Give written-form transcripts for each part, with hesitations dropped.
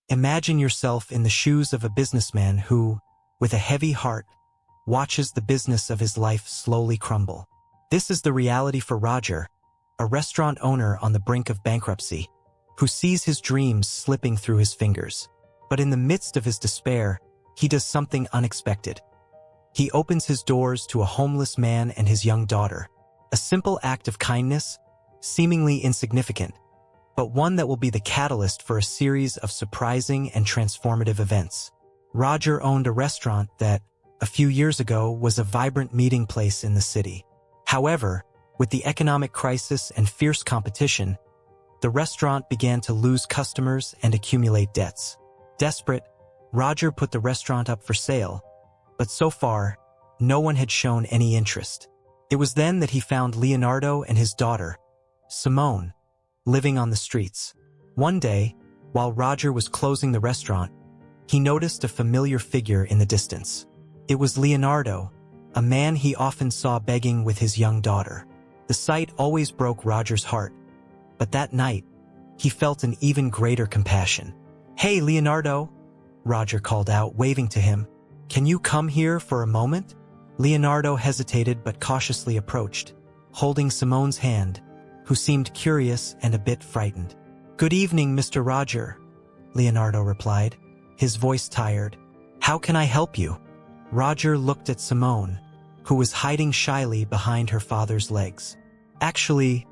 Imagine yourself in the shoes of a businessman who, with a heavy heart, watches the business of his life slowly crumble. This is the reality for Roger, a restaurant owner on the brink of bankruptcy, who sees his dreams slipping through his fingers. But in the midst of his despair, he does something unexpected. He opens his doors to a homeless man and his young daughter, a simple act of kindness, seemingly insignificant, but one that will be the catalyst for a series of surprising and transformative events. Roger owned a restaurant that, a few years ago, was a vibrant meeting place in the city. However, with the economic crisis and fierce competition, the restaurant began to lose customers and accumulate debts. Desperate, Roger put the restaurant up for sale, but so far, no one had shown any interest. It was then that he found Leonardo and his daughter, Simone, living on the streets. One day, while Roger was closing the restaurant, he noticed a familiar figure in the distance. It was Leonardo, a man he often saw begging with his young daughter. The sight always broke Roger's heart, but that night, he felt an even greater compassion. "Hey, Leonardo," Roger called out, waving to him. "Can you come here for a moment?" Leonardo hesitated but cautiously approached, holding Simone's hand, who seemed curious and a bit frightened. "Good evening, Mr. Roger," Leonardo replied, his voice tired. "How can I help you?" Roger looked at Simone, who was hiding shyly behind her father's legs. "Actually,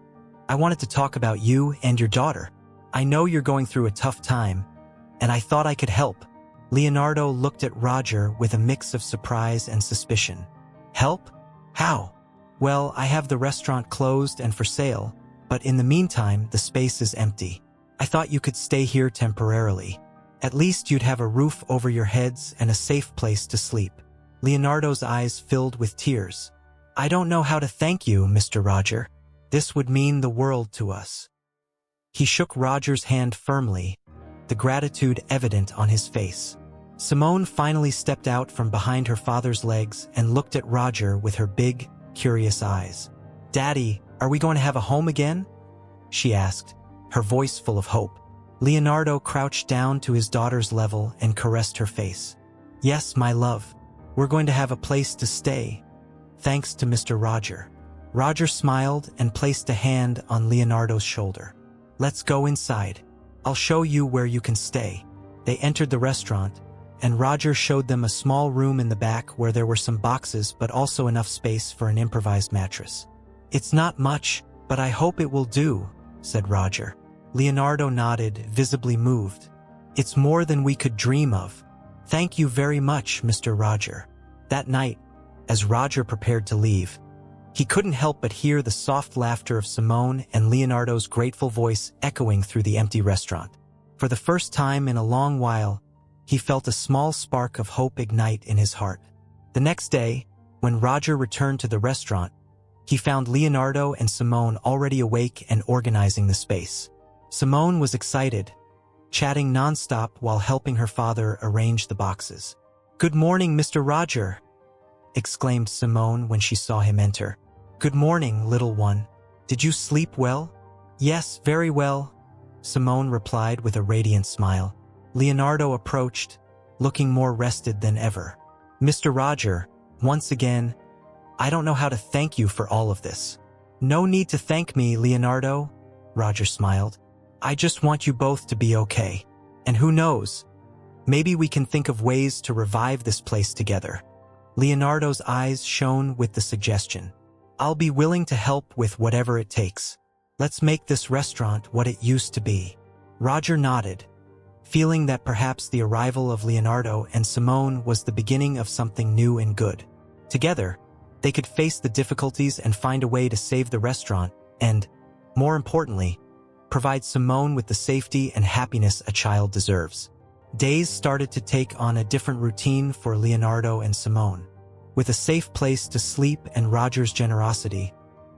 I wanted to talk about you and your daughter. I know you're going through a tough time, and I thought I could help." Leonardo looked at Roger with a mix of surprise and suspicion. "Help? How?" "Well, I have the restaurant closed and for sale, but in the meantime, the space is empty. I thought you could stay here temporarily. At least you'd have a roof over your heads and a safe place to sleep." Leonardo's eyes filled with tears. "I don't know how to thank you, Mr. Roger. This would mean the world to us." He shook Roger's hand firmly, the gratitude evident on his face. Simone finally stepped out from behind her father's legs and looked at Roger with her big, curious eyes. "Daddy, are we going to have a home again?" she asked, her voice full of hope. Leonardo crouched down to his daughter's level and caressed her face. "Yes, my love. We're going to have a place to stay, thanks to Mr. Roger." Roger smiled and placed a hand on Leonardo's shoulder. "Let's go inside. I'll show you where you can stay." They entered the restaurant, and Roger showed them a small room in the back where there were some boxes but also enough space for an improvised mattress. "It's not much, but I hope it will do," said Roger. Leonardo nodded, visibly moved. "It's more than we could dream of. Thank you very much, Mr. Roger." That night, as Roger prepared to leave, he couldn't help but hear the soft laughter of Simone and Leonardo's grateful voice echoing through the empty restaurant. For the first time in a long while, he felt a small spark of hope ignite in his heart. The next day, when Roger returned to the restaurant, he found Leonardo and Simone already awake and organizing the space. Simone was excited, chatting nonstop while helping her father arrange the boxes. "Good morning, Mr. Roger," exclaimed Simone when she saw him enter. "Good morning, little one. Did you sleep well?" "Yes, very well," Simone replied with a radiant smile. Leonardo approached, looking more rested than ever. "Mr. Roger, once again, I don't know how to thank you for all of this." "No need to thank me, Leonardo," Roger smiled. "I just want you both to be okay. And who knows, maybe we can think of ways to revive this place together." Leonardo's eyes shone with the suggestion. "I'll be willing to help with whatever it takes. Let's make this restaurant what it used to be." Roger nodded, feeling that perhaps the arrival of Leonardo and Simone was the beginning of something new and good. Together, they could face the difficulties and find a way to save the restaurant and, more importantly, provide Simone with the safety and happiness a child deserves. Days started to take on a different routine for Leonardo and Simone. With a safe place to sleep and Roger's generosity,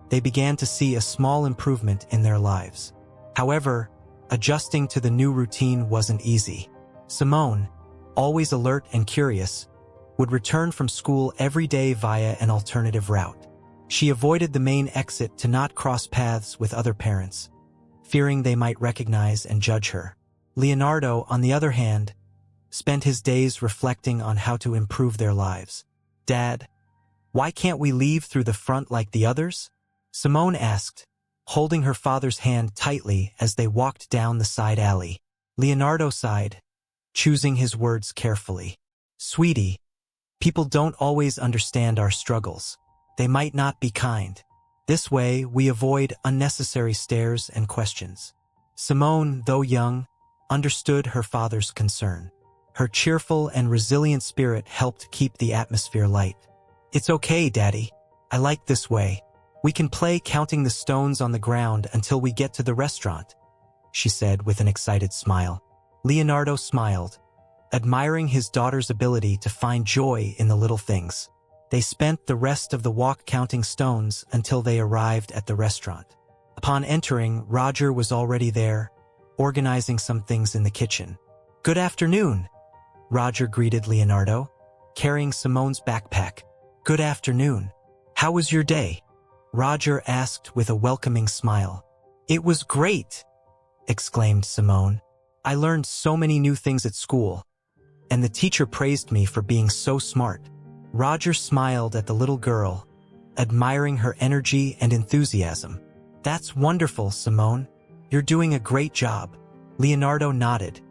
they began to see a small improvement in their lives. However, adjusting to the new routine wasn't easy. Simone, always alert and curious, would return from school every day via an alternative route. She avoided the main exit to not cross paths with other parents, fearing they might recognize and judge her. Leonardo, on the other hand, spent his days reflecting on how to improve their lives. "Dad, why can't we leave through the front like the others?" Simone asked, holding her father's hand tightly as they walked down the side alley. Leonardo sighed, choosing his words carefully. "Sweetie, people don't always understand our struggles. They might not be kind. This way, we avoid unnecessary stares and questions." Simone, though young, understood her father's concern. Her cheerful and resilient spirit helped keep the atmosphere light. "It's okay, Daddy. I like this way. We can play counting the stones on the ground until we get to the restaurant," she said with an excited smile. Leonardo smiled, admiring his daughter's ability to find joy in the little things. They spent the rest of the walk counting stones until they arrived at the restaurant. Upon entering, Roger was already there, organizing some things in the kitchen. "Good afternoon," Roger greeted Leonardo, carrying Simone's backpack. "Good afternoon. How was your day?" Roger asked with a welcoming smile. "It was great," exclaimed Simone. "I learned so many new things at school, and the teacher praised me for being so smart." Roger smiled at the little girl, admiring her energy and enthusiasm. "That's wonderful, Simone. You're doing a great job." Leonardo nodded,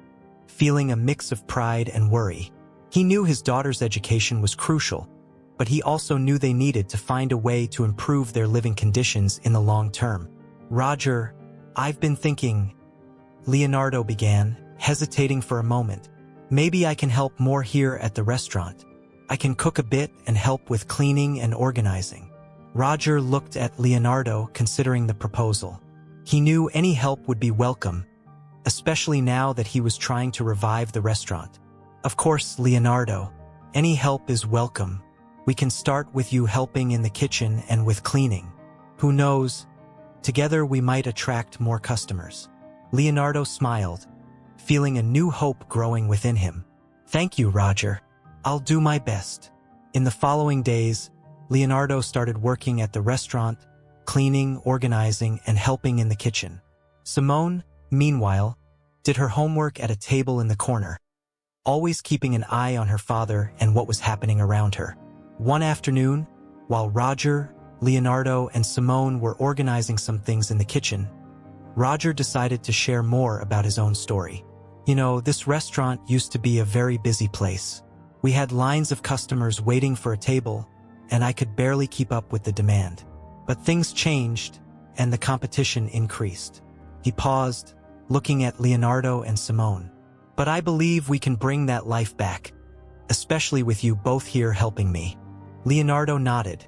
feeling a mix of pride and worry. He knew his daughter's education was crucial, but he also knew they needed to find a way to improve their living conditions in the long term. "Roger, I've been thinking," Leonardo began, hesitating for a moment. "Maybe I can help more here at the restaurant. I can cook a bit and help with cleaning and organizing." Roger looked at Leonardo, considering the proposal. He knew any help would be welcome, especially now that he was trying to revive the restaurant. "Of course, Leonardo. Any help is welcome. We can start with you helping in the kitchen and with cleaning. Who knows? Together we might attract more customers." Leonardo smiled, feeling a new hope growing within him. "Thank you, Roger. I'll do my best." In the following days, Leonardo started working at the restaurant, cleaning, organizing, and helping in the kitchen. Simone, meanwhile, did her homework at a table in the corner, always keeping an eye on her father and what was happening around her. One afternoon, while Roger, Leonardo, and Simone were organizing some things in the kitchen, Roger decided to share more about his own story. "You know, this restaurant used to be a very busy place. We had lines of customers waiting for a table, and I could barely keep up with the demand. But things changed, and the competition increased." He paused, looking at Leonardo and Simone. "But I believe we can bring that life back, especially with you both here helping me." Leonardo nodded,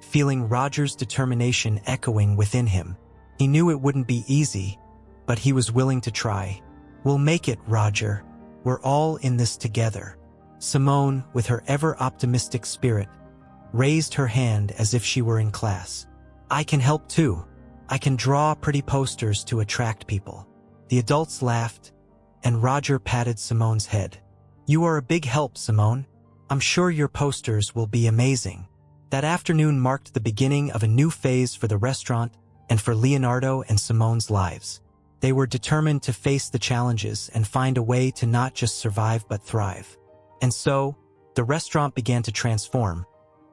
feeling Roger's determination echoing within him. He knew it wouldn't be easy, but he was willing to try. "We'll make it, Roger. We're all in this together." Simone, with her ever-optimistic spirit, raised her hand as if she were in class. "I can help too. I can draw pretty posters to attract people." The adults laughed, and Roger patted Simone's head. "You are a big help, Simone. I'm sure your posters will be amazing." That afternoon marked the beginning of a new phase for the restaurant and for Leonardo and Simone's lives. They were determined to face the challenges and find a way to not just survive but thrive. And so, the restaurant began to transform,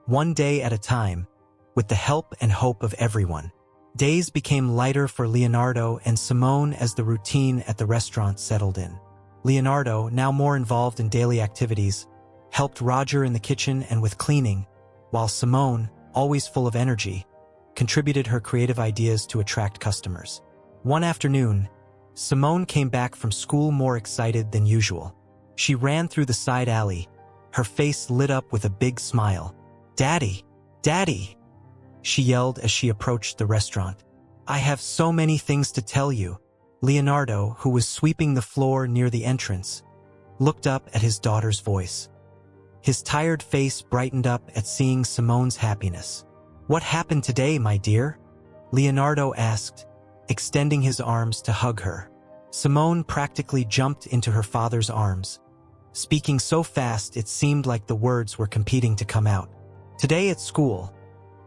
one day at a time, with the help and hope of everyone. Days became lighter for Leonardo and Simone as the routine at the restaurant settled in. Leonardo, now more involved in daily activities, helped Roger in the kitchen and with cleaning, while Simone, always full of energy, contributed her creative ideas to attract customers. One afternoon, Simone came back from school more excited than usual. She ran through the side alley, her face lit up with a big smile. "Daddy! Daddy!" she yelled as she approached the restaurant. "I have so many things to tell you." Leonardo, who was sweeping the floor near the entrance, looked up at his daughter's voice. His tired face brightened up at seeing Simone's happiness. "What happened today, my dear?" Leonardo asked, extending his arms to hug her. Simone practically jumped into her father's arms, speaking so fast it seemed like the words were competing to come out. "Today at school,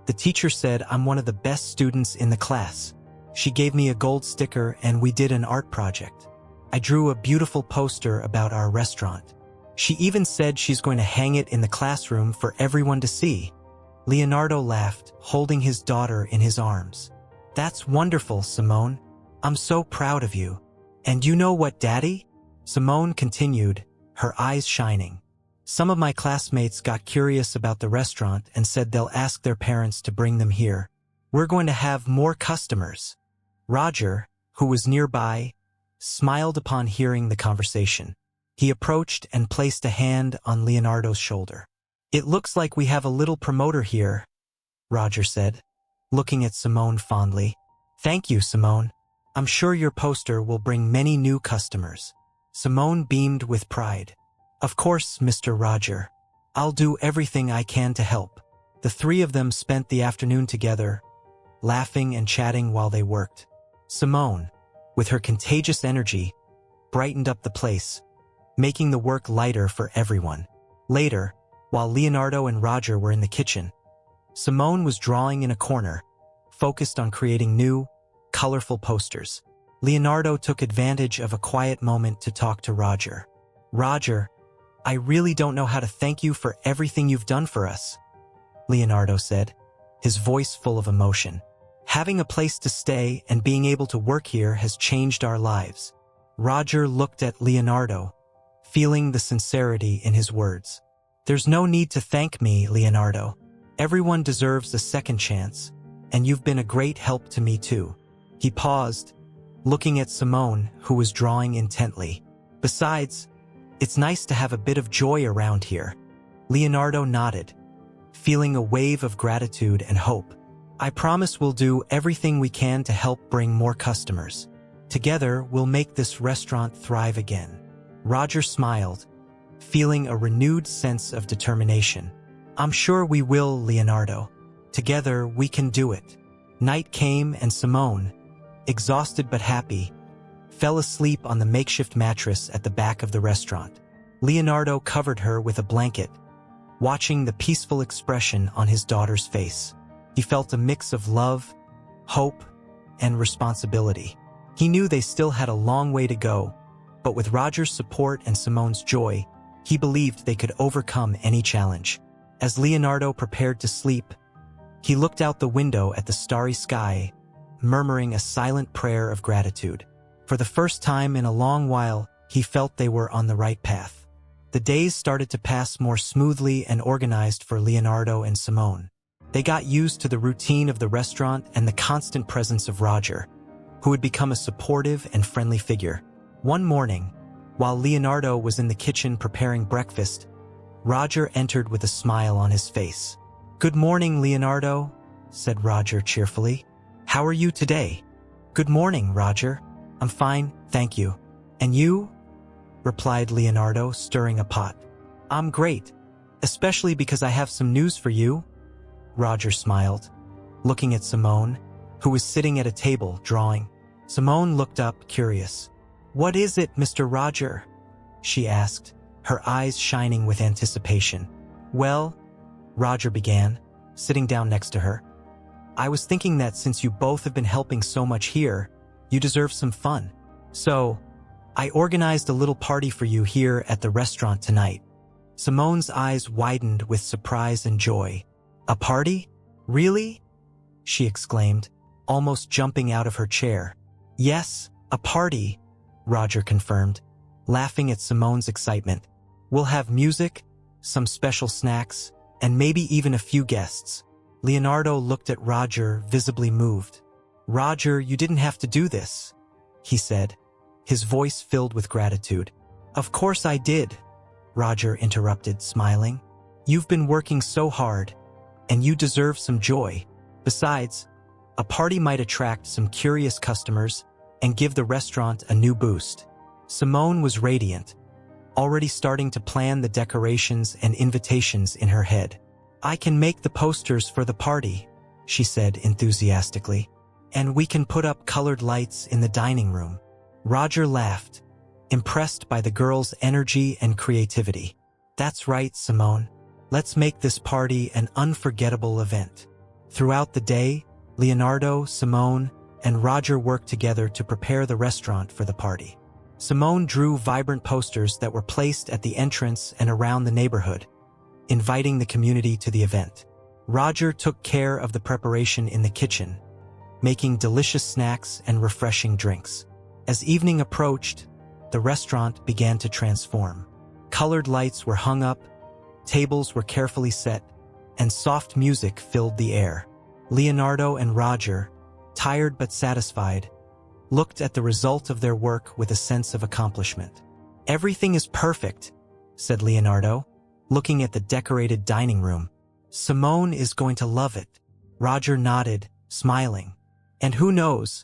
the teacher said I'm one of the best students in the class. She gave me a gold sticker and we did an art project. I drew a beautiful poster about our restaurant. She even said she's going to hang it in the classroom for everyone to see." Leonardo laughed, holding his daughter in his arms. "That's wonderful, Simone. I'm so proud of you. And you know what, Daddy?" Simone continued, her eyes shining. "Some of my classmates got curious about the restaurant and said they'll ask their parents to bring them here. We're going to have more customers." Roger, who was nearby, smiled upon hearing the conversation. He approached and placed a hand on Leonardo's shoulder. "It looks like we have a little promoter here," Roger said, looking at Simone fondly. "Thank you, Simone. I'm sure your poster will bring many new customers." Simone beamed with pride. "Of course, Mr. Roger. I'll do everything I can to help." The three of them spent the afternoon together, laughing and chatting while they worked. Simone, with her contagious energy, brightened up the place, making the work lighter for everyone. Later, while Leonardo and Roger were in the kitchen, Simone was drawing in a corner, focused on creating new, colorful posters. Leonardo took advantage of a quiet moment to talk to Roger. "Roger, I really don't know how to thank you for everything you've done for us," Leonardo said, his voice full of emotion. "Having a place to stay and being able to work here has changed our lives." Roger looked at Leonardo, feeling the sincerity in his words. "There's no need to thank me, Leonardo. Everyone deserves a second chance, and you've been a great help to me too." He paused, looking at Simone, who was drawing intently. "Besides, it's nice to have a bit of joy around here." Leonardo nodded, feeling a wave of gratitude and hope. "I promise we'll do everything we can to help bring more customers. Together, we'll make this restaurant thrive again." Roger smiled, feeling a renewed sense of determination. "I'm sure we will, Leonardo. Together, we can do it." Night came and Simone, exhausted but happy, fell asleep on the makeshift mattress at the back of the restaurant. Leonardo covered her with a blanket, watching the peaceful expression on his daughter's face. He felt a mix of love, hope, and responsibility. He knew they still had a long way to go, but with Roger's support and Simone's joy, he believed they could overcome any challenge. As Leonardo prepared to sleep, he looked out the window at the starry sky, murmuring a silent prayer of gratitude. For the first time in a long while, he felt they were on the right path. The days started to pass more smoothly and organized for Leonardo and Simone. They got used to the routine of the restaurant and the constant presence of Roger, who had become a supportive and friendly figure. One morning, while Leonardo was in the kitchen preparing breakfast, Roger entered with a smile on his face. "Good morning, Leonardo," said Roger cheerfully. "How are you today?" "Good morning, Roger. I'm fine, thank you." "And you?" replied Leonardo, stirring a pot. "I'm great, especially because I have some news for you." Roger smiled, looking at Simone, who was sitting at a table drawing. Simone looked up, curious. "What is it, Mr. Roger?" she asked, her eyes shining with anticipation. "Well," Roger began, sitting down next to her, "I was thinking that since you both have been helping so much here, you deserve some fun. So, I organized a little party for you here at the restaurant tonight." Simone's eyes widened with surprise and joy. "A party? Really?" she exclaimed, almost jumping out of her chair. "Yes, a party," Roger confirmed, laughing at Simone's excitement. "We'll have music, some special snacks, and maybe even a few guests." Leonardo looked at Roger, visibly moved. "Roger, you didn't have to do this," he said, his voice filled with gratitude. "Of course I did," Roger interrupted, smiling. "You've been working so hard, and you deserve some joy. Besides, a party might attract some curious customers and give the restaurant a new boost." Simone was radiant, already starting to plan the decorations and invitations in her head. "I can make the posters for the party," she said enthusiastically. "And we can put up colored lights in the dining room." Roger laughed, impressed by the girl's energy and creativity. "That's right, Simone. Let's make this party an unforgettable event." Throughout the day, Leonardo, Simone, and Roger worked together to prepare the restaurant for the party. Simone drew vibrant posters that were placed at the entrance and around the neighborhood, inviting the community to the event. Roger took care of the preparation in the kitchen, making delicious snacks and refreshing drinks. As evening approached, the restaurant began to transform. Colored lights were hung up, tables were carefully set, and soft music filled the air. Leonardo and Roger, tired but satisfied, looked at the result of their work with a sense of accomplishment. "Everything is perfect," said Leonardo, looking at the decorated dining room. "Simone is going to love it." Roger nodded, smiling. "And who knows,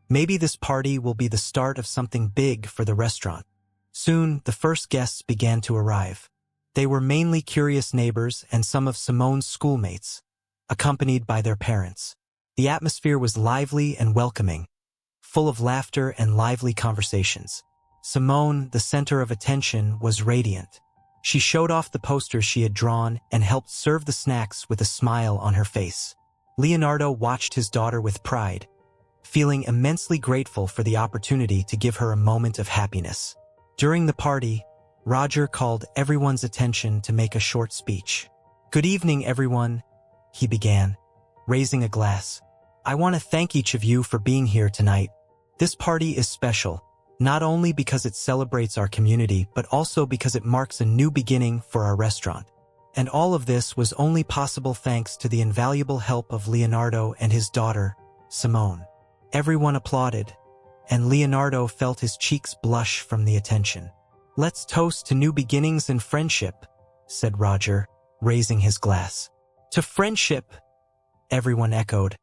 maybe this party will be the start of something big for the restaurant." Soon, the first guests began to arrive. They were mainly curious neighbors and some of Simone's schoolmates, accompanied by their parents. The atmosphere was lively and welcoming, full of laughter and lively conversations. Simone, the center of attention, was radiant. She showed off the posters she had drawn and helped serve the snacks with a smile on her face. Leonardo watched his daughter with pride, feeling immensely grateful for the opportunity to give her a moment of happiness. During the party, Roger called everyone's attention to make a short speech. "Good evening, everyone," he began, raising a glass. "I want to thank each of you for being here tonight. This party is special, not only because it celebrates our community, but also because it marks a new beginning for our restaurant. And all of this was only possible thanks to the invaluable help of Leonardo and his daughter, Simone." Everyone applauded, and Leonardo felt his cheeks blush from the attention. "Let's toast to new beginnings and friendship," said Roger, raising his glass. "To friendship," everyone echoed,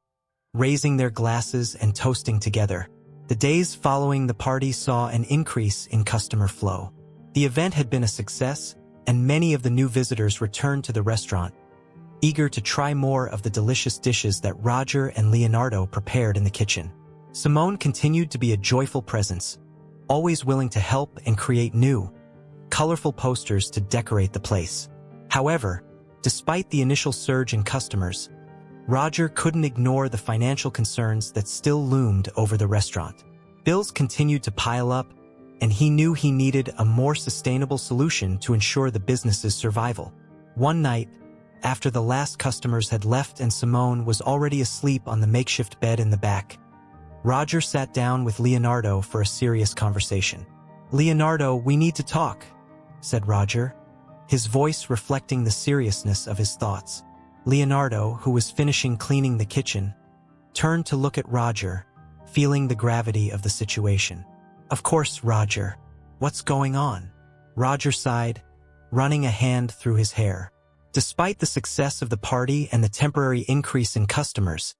raising their glasses and toasting together. The days following the party saw an increase in customer flow. The event had been a success, and many of the new visitors returned to the restaurant, eager to try more of the delicious dishes that Roger and Leonardo prepared in the kitchen. Simone continued to be a joyful presence, always willing to help and create new, colorful posters to decorate the place. However, despite the initial surge in customers, Roger couldn't ignore the financial concerns that still loomed over the restaurant. Bills continued to pile up, and he knew he needed a more sustainable solution to ensure the business's survival. One night, after the last customers had left and Simone was already asleep on the makeshift bed in the back, Roger sat down with Leonardo for a serious conversation. "Leonardo, we need to talk," said Roger, his voice reflecting the seriousness of his thoughts. Leonardo, who was finishing cleaning the kitchen, turned to look at Roger, feeling the gravity of the situation. "Of course, Roger. What's going on?" Roger sighed, running a hand through his hair. Despite the success of the party and the temporary increase in customers,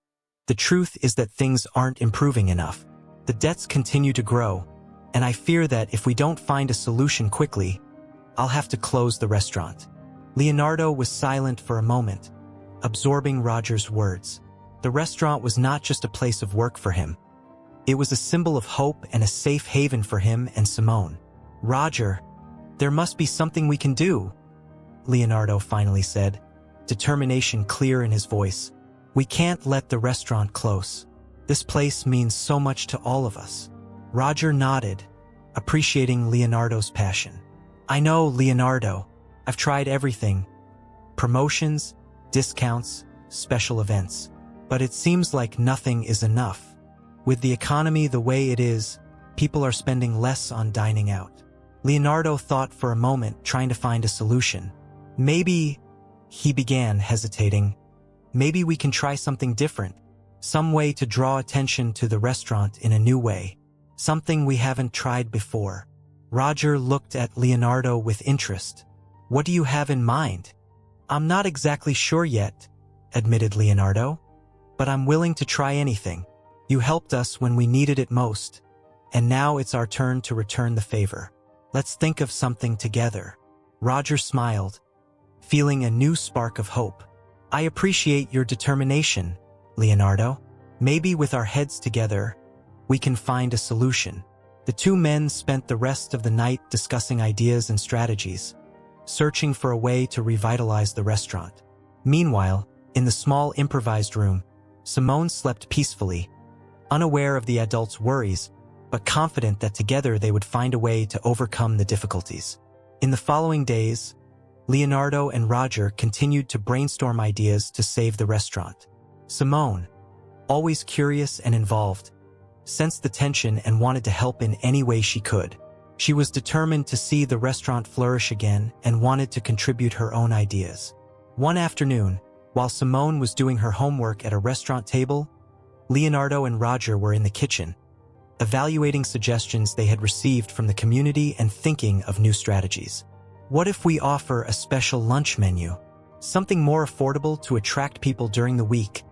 the truth is that things aren't improving enough. The debts continue to grow, and I fear that if we don't find a solution quickly, I'll have to close the restaurant. Leonardo was silent for a moment, absorbing Roger's words. The restaurant was not just a place of work for him. It was a symbol of hope and a safe haven for him and Simone. "Roger, there must be something we can do," Leonardo finally said, determination clear in his voice. "We can't let the restaurant close. This place means so much to all of us." Roger nodded, appreciating Leonardo's passion. "I know, Leonardo. I've tried everything. Promotions, discounts, special events. But it seems like nothing is enough. With the economy the way it is, people are spending less on dining out." Leonardo thought for a moment, trying to find a solution. "Maybe," he began, hesitating, "maybe we can try something different. Some way to draw attention to the restaurant in a new way. Something we haven't tried before." Roger looked at Leonardo with interest. "What do you have in mind?" "I'm not exactly sure yet," admitted Leonardo, "but I'm willing to try anything. You helped us when we needed it most, and now it's our turn to return the favor. Let's think of something together." Roger smiled, feeling a new spark of hope. "I appreciate your determination, Leonardo. Maybe with our heads together, we can find a solution." The two men spent the rest of the night discussing ideas and strategies, searching for a way to revitalize the restaurant. Meanwhile, in the small improvised room, Simone slept peacefully, unaware of the adults' worries but confident that together they would find a way to overcome the difficulties. In the following days, Leonardo and Roger continued to brainstorm ideas to save the restaurant. Simone, always curious and involved, sensed the tension and wanted to help in any way she could. She was determined to see the restaurant flourish again and wanted to contribute her own ideas. One afternoon, while Simone was doing her homework at a restaurant table, Leonardo and Roger were in the kitchen, evaluating suggestions they had received from the community and thinking of new strategies. What if we offer a special lunch menu? Something more affordable to attract people during the week,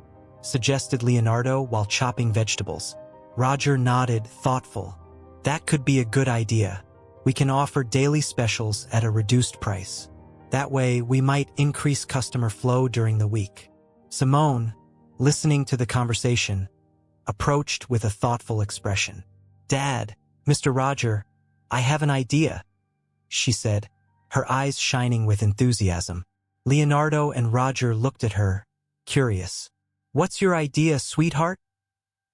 suggested Leonardo while chopping vegetables. Roger nodded, thoughtful. That could be a good idea. We can offer daily specials at a reduced price. That way, we might increase customer flow during the week. Simone, listening to the conversation, approached with a thoughtful expression. "Dad, Mr. Roger, I have an idea," she said, her eyes shining with enthusiasm. Leonardo and Roger looked at her, curious. "What's your idea, sweetheart?"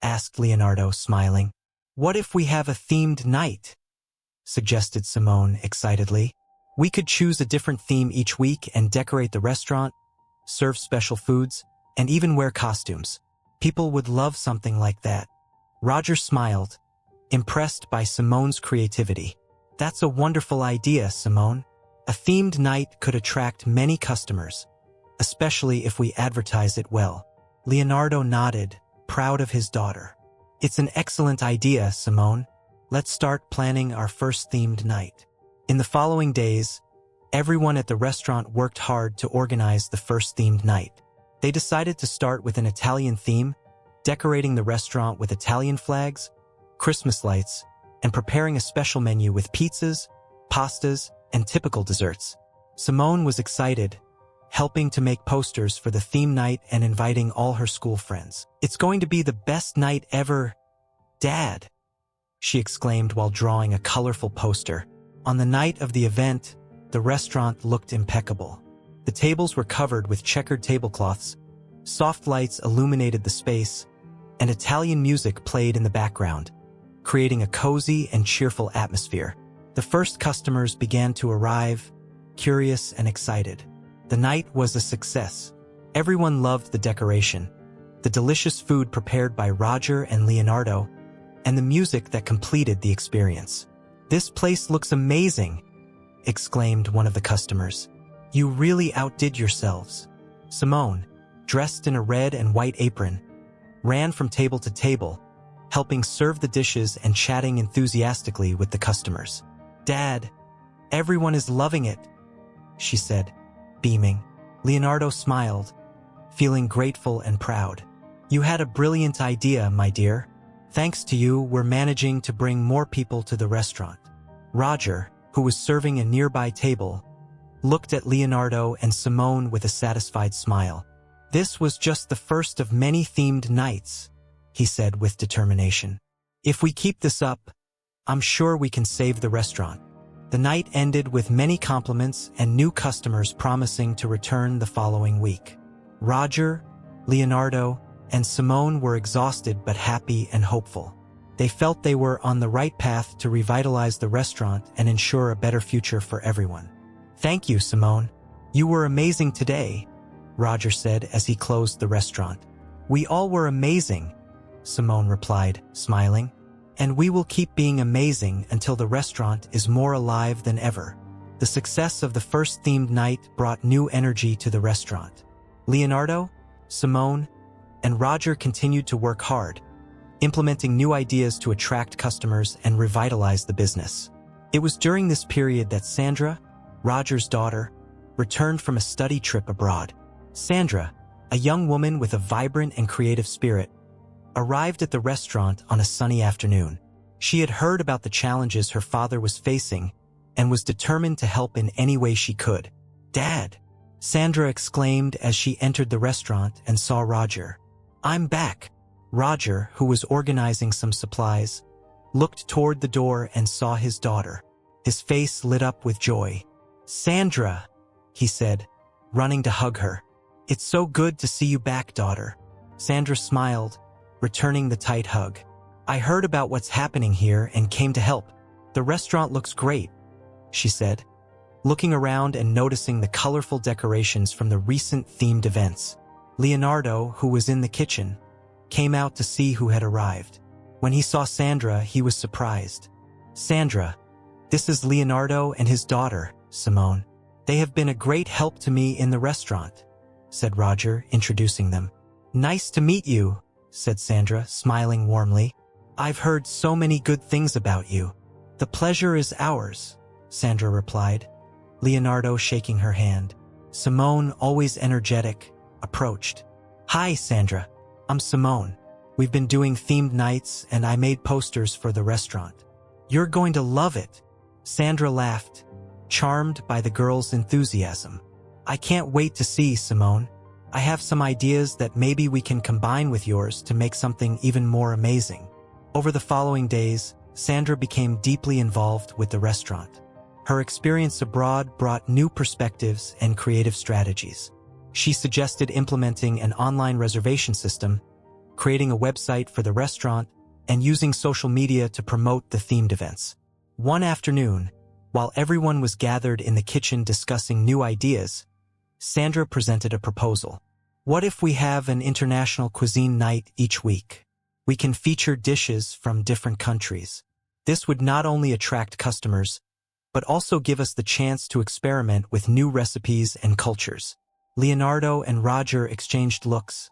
asked Leonardo, smiling. "What if we have a themed night?" suggested Simone excitedly. "We could choose a different theme each week and decorate the restaurant, serve special foods, and even wear costumes. People would love something like that." Roger smiled, impressed by Simone's creativity. "That's a wonderful idea, Simone. A themed night could attract many customers, especially if we advertise it well." Leonardo nodded, proud of his daughter. "It's an excellent idea, Simone. Let's start planning our first themed night." In the following days, everyone at the restaurant worked hard to organize the first themed night. They decided to start with an Italian theme, decorating the restaurant with Italian flags, Christmas lights, and preparing a special menu with pizzas, pastas, and typical desserts. Simone was excited, helping to make posters for the theme night and inviting all her school friends. "It's going to be the best night ever, Dad," she exclaimed while drawing a colorful poster. On the night of the event, the restaurant looked impeccable. The tables were covered with checkered tablecloths, soft lights illuminated the space, and Italian music played in the background, creating a cozy and cheerful atmosphere. The first customers began to arrive, curious and excited. The night was a success. Everyone loved the decoration, the delicious food prepared by Roger and Leonardo, and the music that completed the experience. "This place looks amazing," exclaimed one of the customers. "You really outdid yourselves." Simone, dressed in a red and white apron, ran from table to table, helping serve the dishes and chatting enthusiastically with the customers. "Dad, everyone is loving it," she said, beaming. Leonardo smiled, feeling grateful and proud. "You had a brilliant idea, my dear. Thanks to you, we're managing to bring more people to the restaurant." Roger, who was serving a nearby table, looked at Leonardo and Simone with a satisfied smile. "This was just the first of many themed nights," he said with determination. "If we keep this up, I'm sure we can save the restaurant." The night ended with many compliments and new customers promising to return the following week. Roger, Leonardo, and Simone were exhausted but happy and hopeful. They felt they were on the right path to revitalize the restaurant and ensure a better future for everyone. "Thank you, Simone. You were amazing today," Roger said as he closed the restaurant. "We all were amazing," Simone replied, smiling. "And we will keep being amazing until the restaurant is more alive than ever." The success of the first themed night brought new energy to the restaurant. Leonardo, Simone, and Roger continued to work hard, implementing new ideas to attract customers and revitalize the business. It was during this period that Sandra, Roger's daughter, returned from a study trip abroad. Sandra, a young woman with a vibrant and creative spirit, arrived at the restaurant on a sunny afternoon. She had heard about the challenges her father was facing and was determined to help in any way she could. "Dad," Sandra exclaimed as she entered the restaurant and saw Roger. "I'm back." Roger, who was organizing some supplies, looked toward the door and saw his daughter. His face lit up with joy. "Sandra," he said, running to hug her. "It's so good to see you back, daughter." Sandra smiled, returning the tight hug. I heard about what's happening here and came to help. The restaurant looks great, she said, looking around and noticing the colorful decorations from the recent themed events. Leonardo, who was in the kitchen, came out to see who had arrived. When he saw Sandra, he was surprised. Sandra, this is Leonardo and his daughter, Simone. They have been a great help to me in the restaurant, said Roger, introducing them. Nice to meet you, said Sandra, smiling warmly. I've heard so many good things about you. The pleasure is ours, Sandra replied, Leonardo shaking her hand. Simone, always energetic, approached. Hi, Sandra. I'm Simone. We've been doing themed nights and I made posters for the restaurant. You're going to love it, Sandra laughed, charmed by the girl's enthusiasm. I can't wait to see, Simone. I have some ideas that maybe we can combine with yours to make something even more amazing. Over the following days, Sandra became deeply involved with the restaurant. Her experience abroad brought new perspectives and creative strategies. She suggested implementing an online reservation system, creating a website for the restaurant, and using social media to promote the themed events. One afternoon, while everyone was gathered in the kitchen discussing new ideas, Sandra presented a proposal. What if we have an international cuisine night each week? We can feature dishes from different countries. This would not only attract customers, but also give us the chance to experiment with new recipes and cultures. Leonardo and Roger exchanged looks,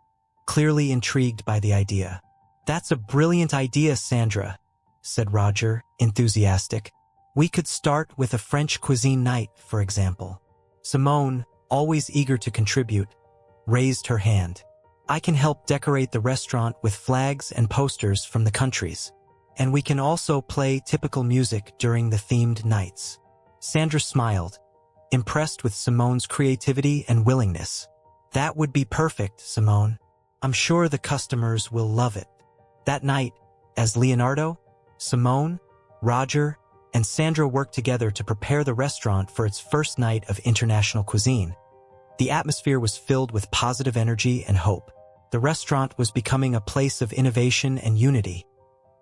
clearly intrigued by the idea. That's a brilliant idea, Sandra, said Roger, enthusiastic. We could start with a French cuisine night, for example. Simone, always eager to contribute, raised her hand. I can help decorate the restaurant with flags and posters from the countries. And we can also play typical music during the themed nights. Sandra smiled, impressed with Simone's creativity and willingness. That would be perfect, Simone. I'm sure the customers will love it. That night, as Leonardo, Simone, Roger, and Sandra worked together to prepare the restaurant for its first night of international cuisine, the atmosphere was filled with positive energy and hope. The restaurant was becoming a place of innovation and unity,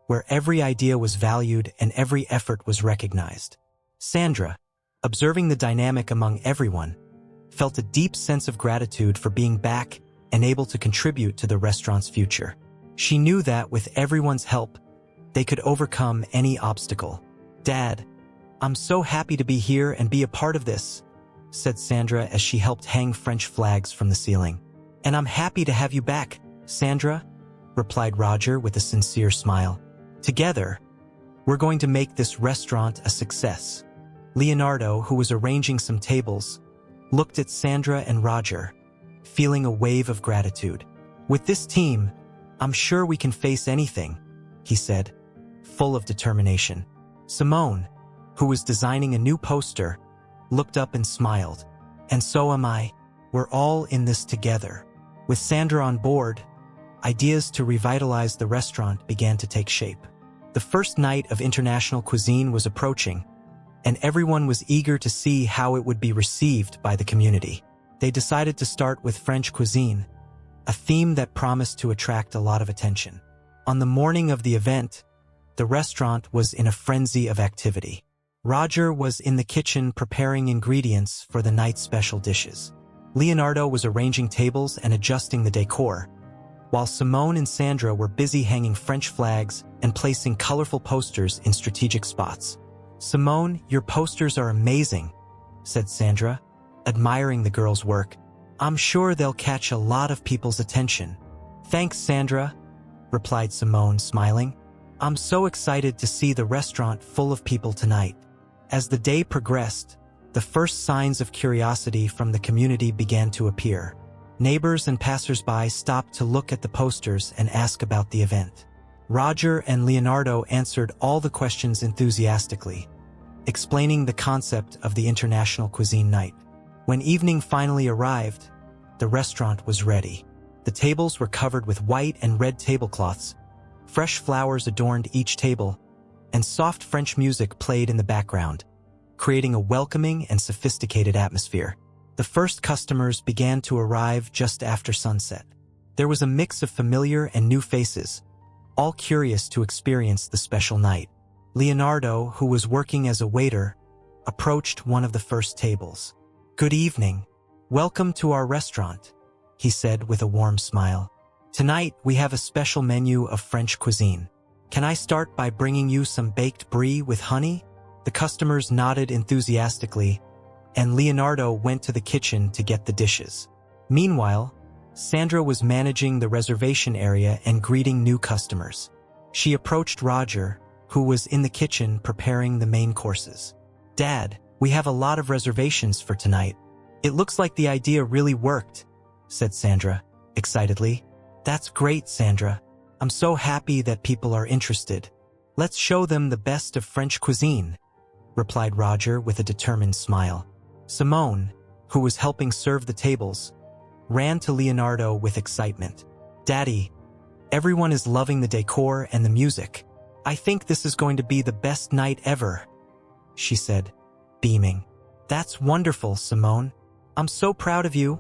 where every idea was valued and every effort was recognized. Sandra, observing the dynamic among everyone, felt a deep sense of gratitude for being back and able to contribute to the restaurant's future. She knew that with everyone's help, they could overcome any obstacle. Dad, I'm so happy to be here and be a part of this, said Sandra as she helped hang French flags from the ceiling. And I'm happy to have you back, Sandra, replied Roger with a sincere smile. Together, we're going to make this restaurant a success. Leonardo, who was arranging some tables, looked at Sandra and Roger, feeling a wave of gratitude. With this team, I'm sure we can face anything, he said, full of determination. Simone, who was designing a new poster, looked up and smiled. And so am I. We're all in this together. With Sandra on board, ideas to revitalize the restaurant began to take shape. The first night of international cuisine was approaching, and everyone was eager to see how it would be received by the community. They decided to start with French cuisine, a theme that promised to attract a lot of attention. On the morning of the event, the restaurant was in a frenzy of activity. Roger was in the kitchen preparing ingredients for the night's special dishes. Leonardo was arranging tables and adjusting the decor, while Simone and Sandra were busy hanging French flags and placing colorful posters in strategic spots. Simone, your posters are amazing, said Sandra, admiring the girls' work. I'm sure they'll catch a lot of people's attention. Thanks, Sandra, replied Simone, smiling. I'm so excited to see the restaurant full of people tonight. As the day progressed, the first signs of curiosity from the community began to appear. Neighbors and passers-by stopped to look at the posters and ask about the event. Roger and Leonardo answered all the questions enthusiastically, explaining the concept of the international cuisine night. When evening finally arrived, the restaurant was ready. The tables were covered with white and red tablecloths, fresh flowers adorned each table, and soft French music played in the background, creating a welcoming and sophisticated atmosphere. The first customers began to arrive just after sunset. There was a mix of familiar and new faces, all curious to experience the special night. Leonardo, who was working as a waiter, approached one of the first tables. "Good evening. Welcome to our restaurant," he said with a warm smile. "Tonight, we have a special menu of French cuisine. Can I start by bringing you some baked brie with honey?" The customers nodded enthusiastically, and Leonardo went to the kitchen to get the dishes. Meanwhile, Sandra was managing the reservation area and greeting new customers. She approached Roger, who was in the kitchen preparing the main courses. "Dad, we have a lot of reservations for tonight. It looks like the idea really worked," said Sandra, excitedly. "That's great, Sandra. I'm so happy that people are interested. Let's show them the best of French cuisine," replied Roger with a determined smile. Simone, who was helping serve the tables, ran to Leonardo with excitement. "Daddy, everyone is loving the decor and the music. I think this is going to be the best night ever," she said, beaming. "That's wonderful, Simone. I'm so proud of you,"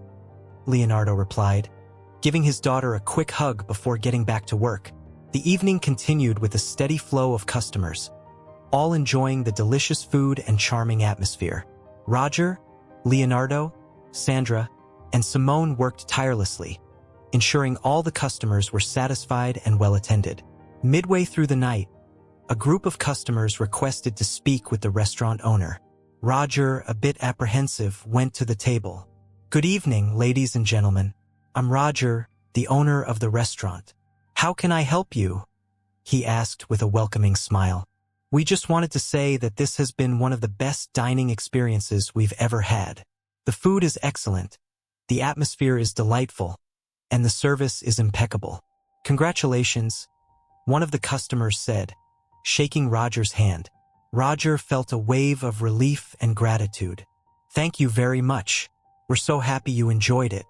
Leonardo replied, giving his daughter a quick hug before getting back to work. The evening continued with a steady flow of customers, all enjoying the delicious food and charming atmosphere. Roger, Leonardo, Sandra, and Simone worked tirelessly, ensuring all the customers were satisfied and well attended. Midway through the night, a group of customers requested to speak with the restaurant owner. Roger, a bit apprehensive, went to the table. "Good evening, ladies and gentlemen. I'm Roger, the owner of the restaurant. How can I help you?" he asked with a welcoming smile. "We just wanted to say that this has been one of the best dining experiences we've ever had. The food is excellent, the atmosphere is delightful, and the service is impeccable. Congratulations," one of the customers said, shaking Roger's hand. Roger felt a wave of relief and gratitude. "Thank you very much. We're so happy you enjoyed it.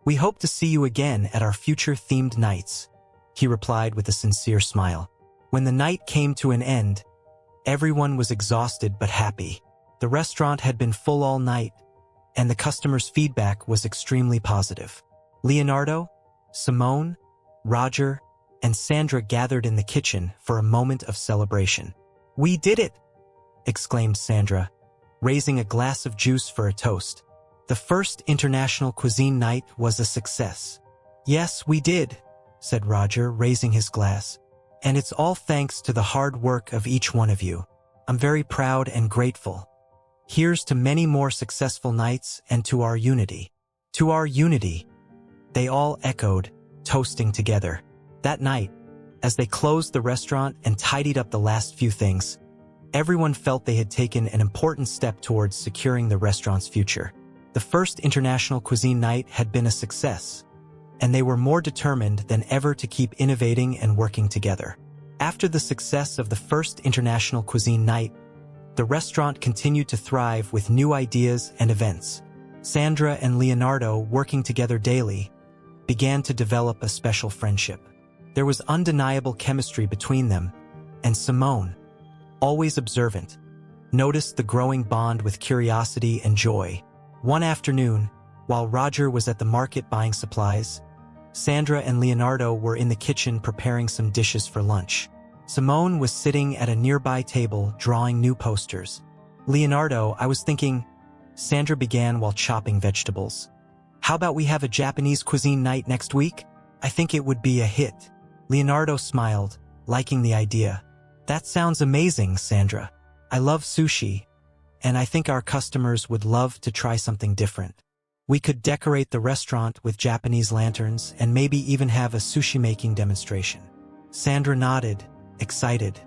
We hope to see you again at our future themed nights," he replied with a sincere smile. When the night came to an end, everyone was exhausted but happy. The restaurant had been full all night, and the customers' feedback was extremely positive. Leonardo, Simone, Roger, and Sandra gathered in the kitchen for a moment of celebration. "We did it!" exclaimed Sandra, raising a glass of juice for a toast. "The first international cuisine night was a success." "Yes, we did," said Roger, raising his glass. "And it's all thanks to the hard work of each one of you. I'm very proud and grateful. Here's to many more successful nights and to our unity." "To our unity," they all echoed, toasting together. That night, as they closed the restaurant and tidied up the last few things, everyone felt they had taken an important step towards securing the restaurant's future. The first international cuisine night had been a success, and they were more determined than ever to keep innovating and working together. After the success of the first international cuisine night, the restaurant continued to thrive with new ideas and events. Sandra and Leonardo, working together daily, began to develop a special friendship. There was undeniable chemistry between them, and Simone, always observant, noticed the growing bond with curiosity and joy. One afternoon, while Roger was at the market buying supplies, Sandra and Leonardo were in the kitchen preparing some dishes for lunch. Simone was sitting at a nearby table drawing new posters. "Leonardo, I was thinking," Sandra began while chopping vegetables. "How about we have a Japanese cuisine night next week? I think it would be a hit." Leonardo smiled, liking the idea. "That sounds amazing, Sandra. I love sushi, and I think our customers would love to try something different. We could decorate the restaurant with Japanese lanterns and maybe even have a sushi-making demonstration." Sandra nodded, excited.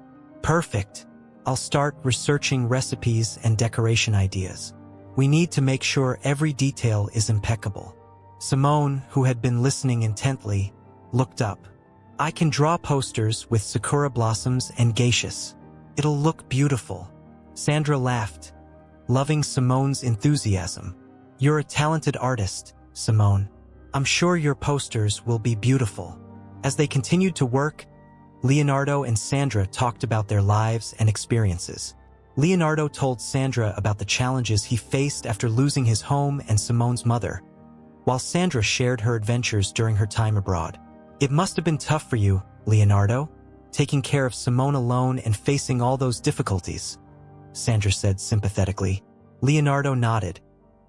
"Perfect. I'll start researching recipes and decoration ideas. We need to make sure every detail is impeccable." Simone, who had been listening intently, looked up. "I can draw posters with sakura blossoms and geishas. It'll look beautiful." Sandra laughed, loving Simone's enthusiasm. "You're a talented artist, Simone. I'm sure your posters will be beautiful." As they continued to work, Leonardo and Sandra talked about their lives and experiences. Leonardo told Sandra about the challenges he faced after losing his home and Simone's mother, while Sandra shared her adventures during her time abroad. "It must have been tough for you, Leonardo," taking care of Simone alone and facing all those difficulties," Sandra said sympathetically. Leonardo nodded,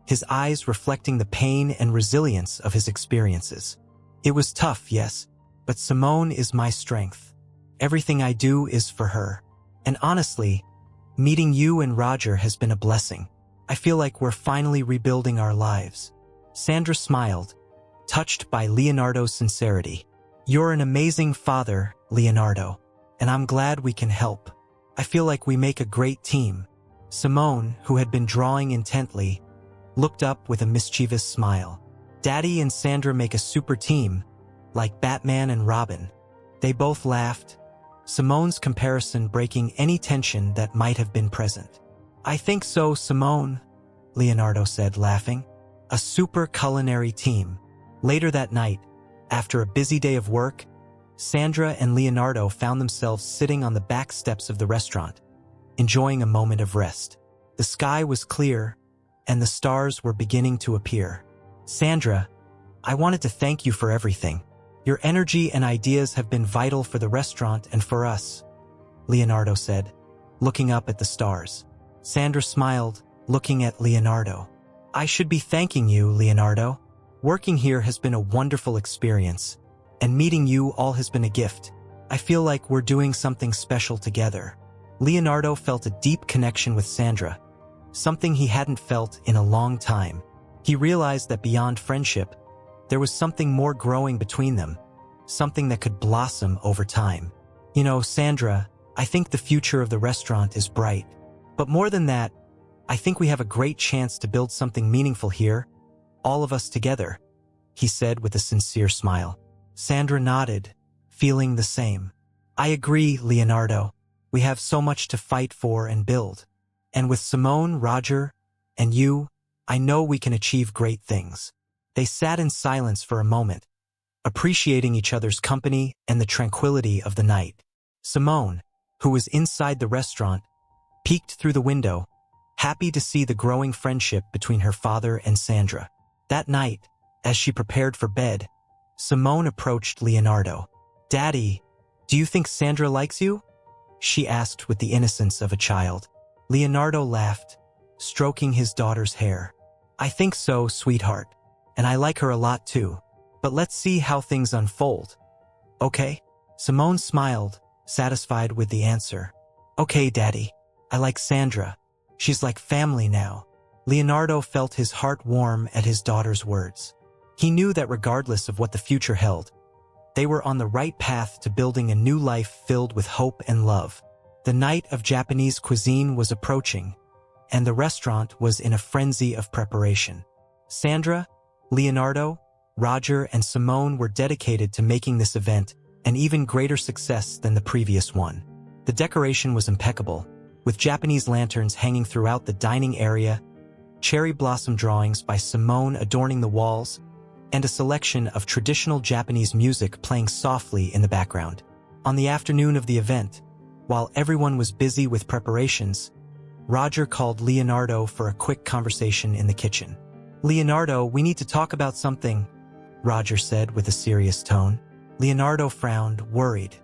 his eyes reflecting the pain and resilience of his experiences. "It was tough, yes, but Simone is my strength. Everything I do is for her. And honestly, meeting you and Roger has been a blessing. I feel like we're finally rebuilding our lives." Sandra smiled, touched by Leonardo's sincerity. "You're an amazing father, Leonardo, and I'm glad we can help. I feel like we make a great team." Simone, who had been drawing intently, looked up with a mischievous smile. "Daddy and Sandra make a super team, like Batman and Robin." They both laughed, Simone's comparison breaking any tension that might have been present. "I think so, Simone," Leonardo said, laughing. "A super culinary team." Later that night, after a busy day of work, Sandra and Leonardo found themselves sitting on the back steps of the restaurant, enjoying a moment of rest. The sky was clear, and the stars were beginning to appear. "Sandra, I wanted to thank you for everything. Your energy and ideas have been vital for the restaurant and for us," Leonardo said, looking up at the stars. Sandra smiled, looking at Leonardo. "I should be thanking you, Leonardo. Working here has been a wonderful experience, and meeting you all has been a gift. I feel like we're doing something special together." Leonardo felt a deep connection with Sandra, something he hadn't felt in a long time. He realized that beyond friendship, there was something more growing between them, something that could blossom over time. "You know, Sandra, I think the future of the restaurant is bright. But more than that, I think we have a great chance to build something meaningful here, all of us together," he said with a sincere smile. Sandra nodded, feeling the same. "I agree, Leonardo. We have so much to fight for and build. And with Simone, Roger, and you, I know we can achieve great things." They sat in silence for a moment, appreciating each other's company and the tranquility of the night. Simone, who was inside the restaurant, peeked through the window, happy to see the growing friendship between her father and Sandra. That night, as she prepared for bed, Simone approached Leonardo. "Daddy, do you think Sandra likes you?" she asked with the innocence of a child. Leonardo laughed, stroking his daughter's hair. "I think so, sweetheart. And I like her a lot too. But let's see how things unfold. Okay?" Simone smiled, satisfied with the answer. "Okay, Daddy. I like Sandra. She's like family now." Leonardo felt his heart warm at his daughter's words. He knew that regardless of what the future held, they were on the right path to building a new life filled with hope and love. The night of Japanese cuisine was approaching, and the restaurant was in a frenzy of preparation. Sandra, Leonardo, Roger, and Simone were dedicated to making this event an even greater success than the previous one. The decoration was impeccable, with Japanese lanterns hanging throughout the dining area, cherry blossom drawings by Simone adorning the walls, and a selection of traditional Japanese music playing softly in the background. On the afternoon of the event, while everyone was busy with preparations, Roger called Leonardo for a quick conversation in the kitchen. "Leonardo, we need to talk about something," Roger said with a serious tone. Leonardo frowned, worried.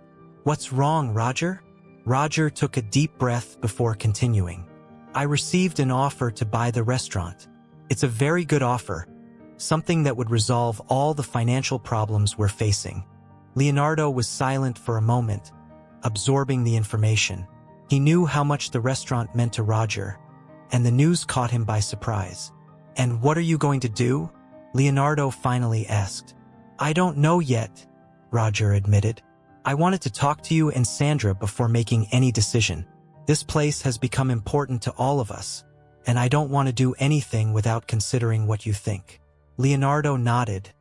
"What's wrong, Roger?" Roger took a deep breath before continuing. "I received an offer to buy the restaurant. It's a very good offer, something that would resolve all the financial problems we're facing." Leonardo was silent for a moment, absorbing the information. He knew how much the restaurant meant to Roger, and the news caught him by surprise. "And what are you going to do?" Leonardo finally asked. "I don't know yet," Roger admitted. "I wanted to talk to you and Sandra before making any decision. This place has become important to all of us, and I don't want to do anything without considering what you think." Leonardo nodded,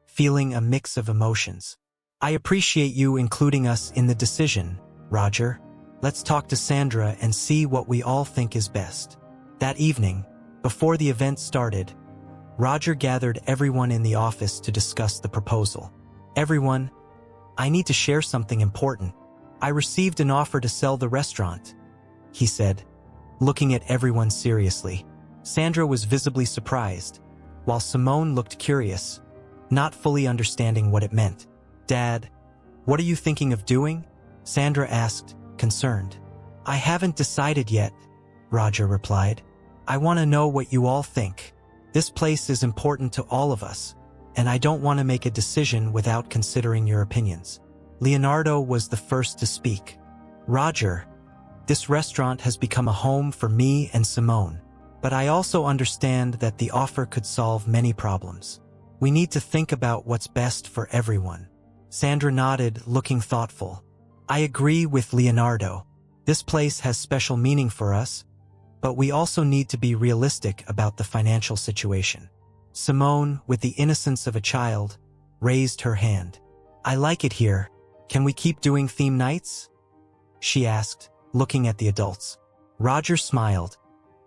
feeling a mix of emotions. "I appreciate you including us in the decision, Roger. Let's talk to Sandra and see what we all think is best." That evening, before the event started, Roger gathered everyone in the office to discuss the proposal. "Everyone, I need to share something important. I received an offer to sell the restaurant," he said, looking at everyone seriously. Sandra was visibly surprised, while Simone looked curious, not fully understanding what it meant. "Dad, what are you thinking of doing?" Sandra asked, concerned. I haven't decided yet, Roger replied. I want to know what you all think. This place is important to all of us, and I don't want to make a decision without considering your opinions. Leonardo was the first to speak. Roger, this restaurant has become a home for me and Simone, but I also understand that the offer could solve many problems. We need to think about what's best for everyone. Sandra nodded, looking thoughtful. I agree with Leonardo. This place has special meaning for us, but we also need to be realistic about the financial situation. Simone, with the innocence of a child, raised her hand. I like it here. Can we keep doing theme nights? She asked, looking at the adults. Roger smiled,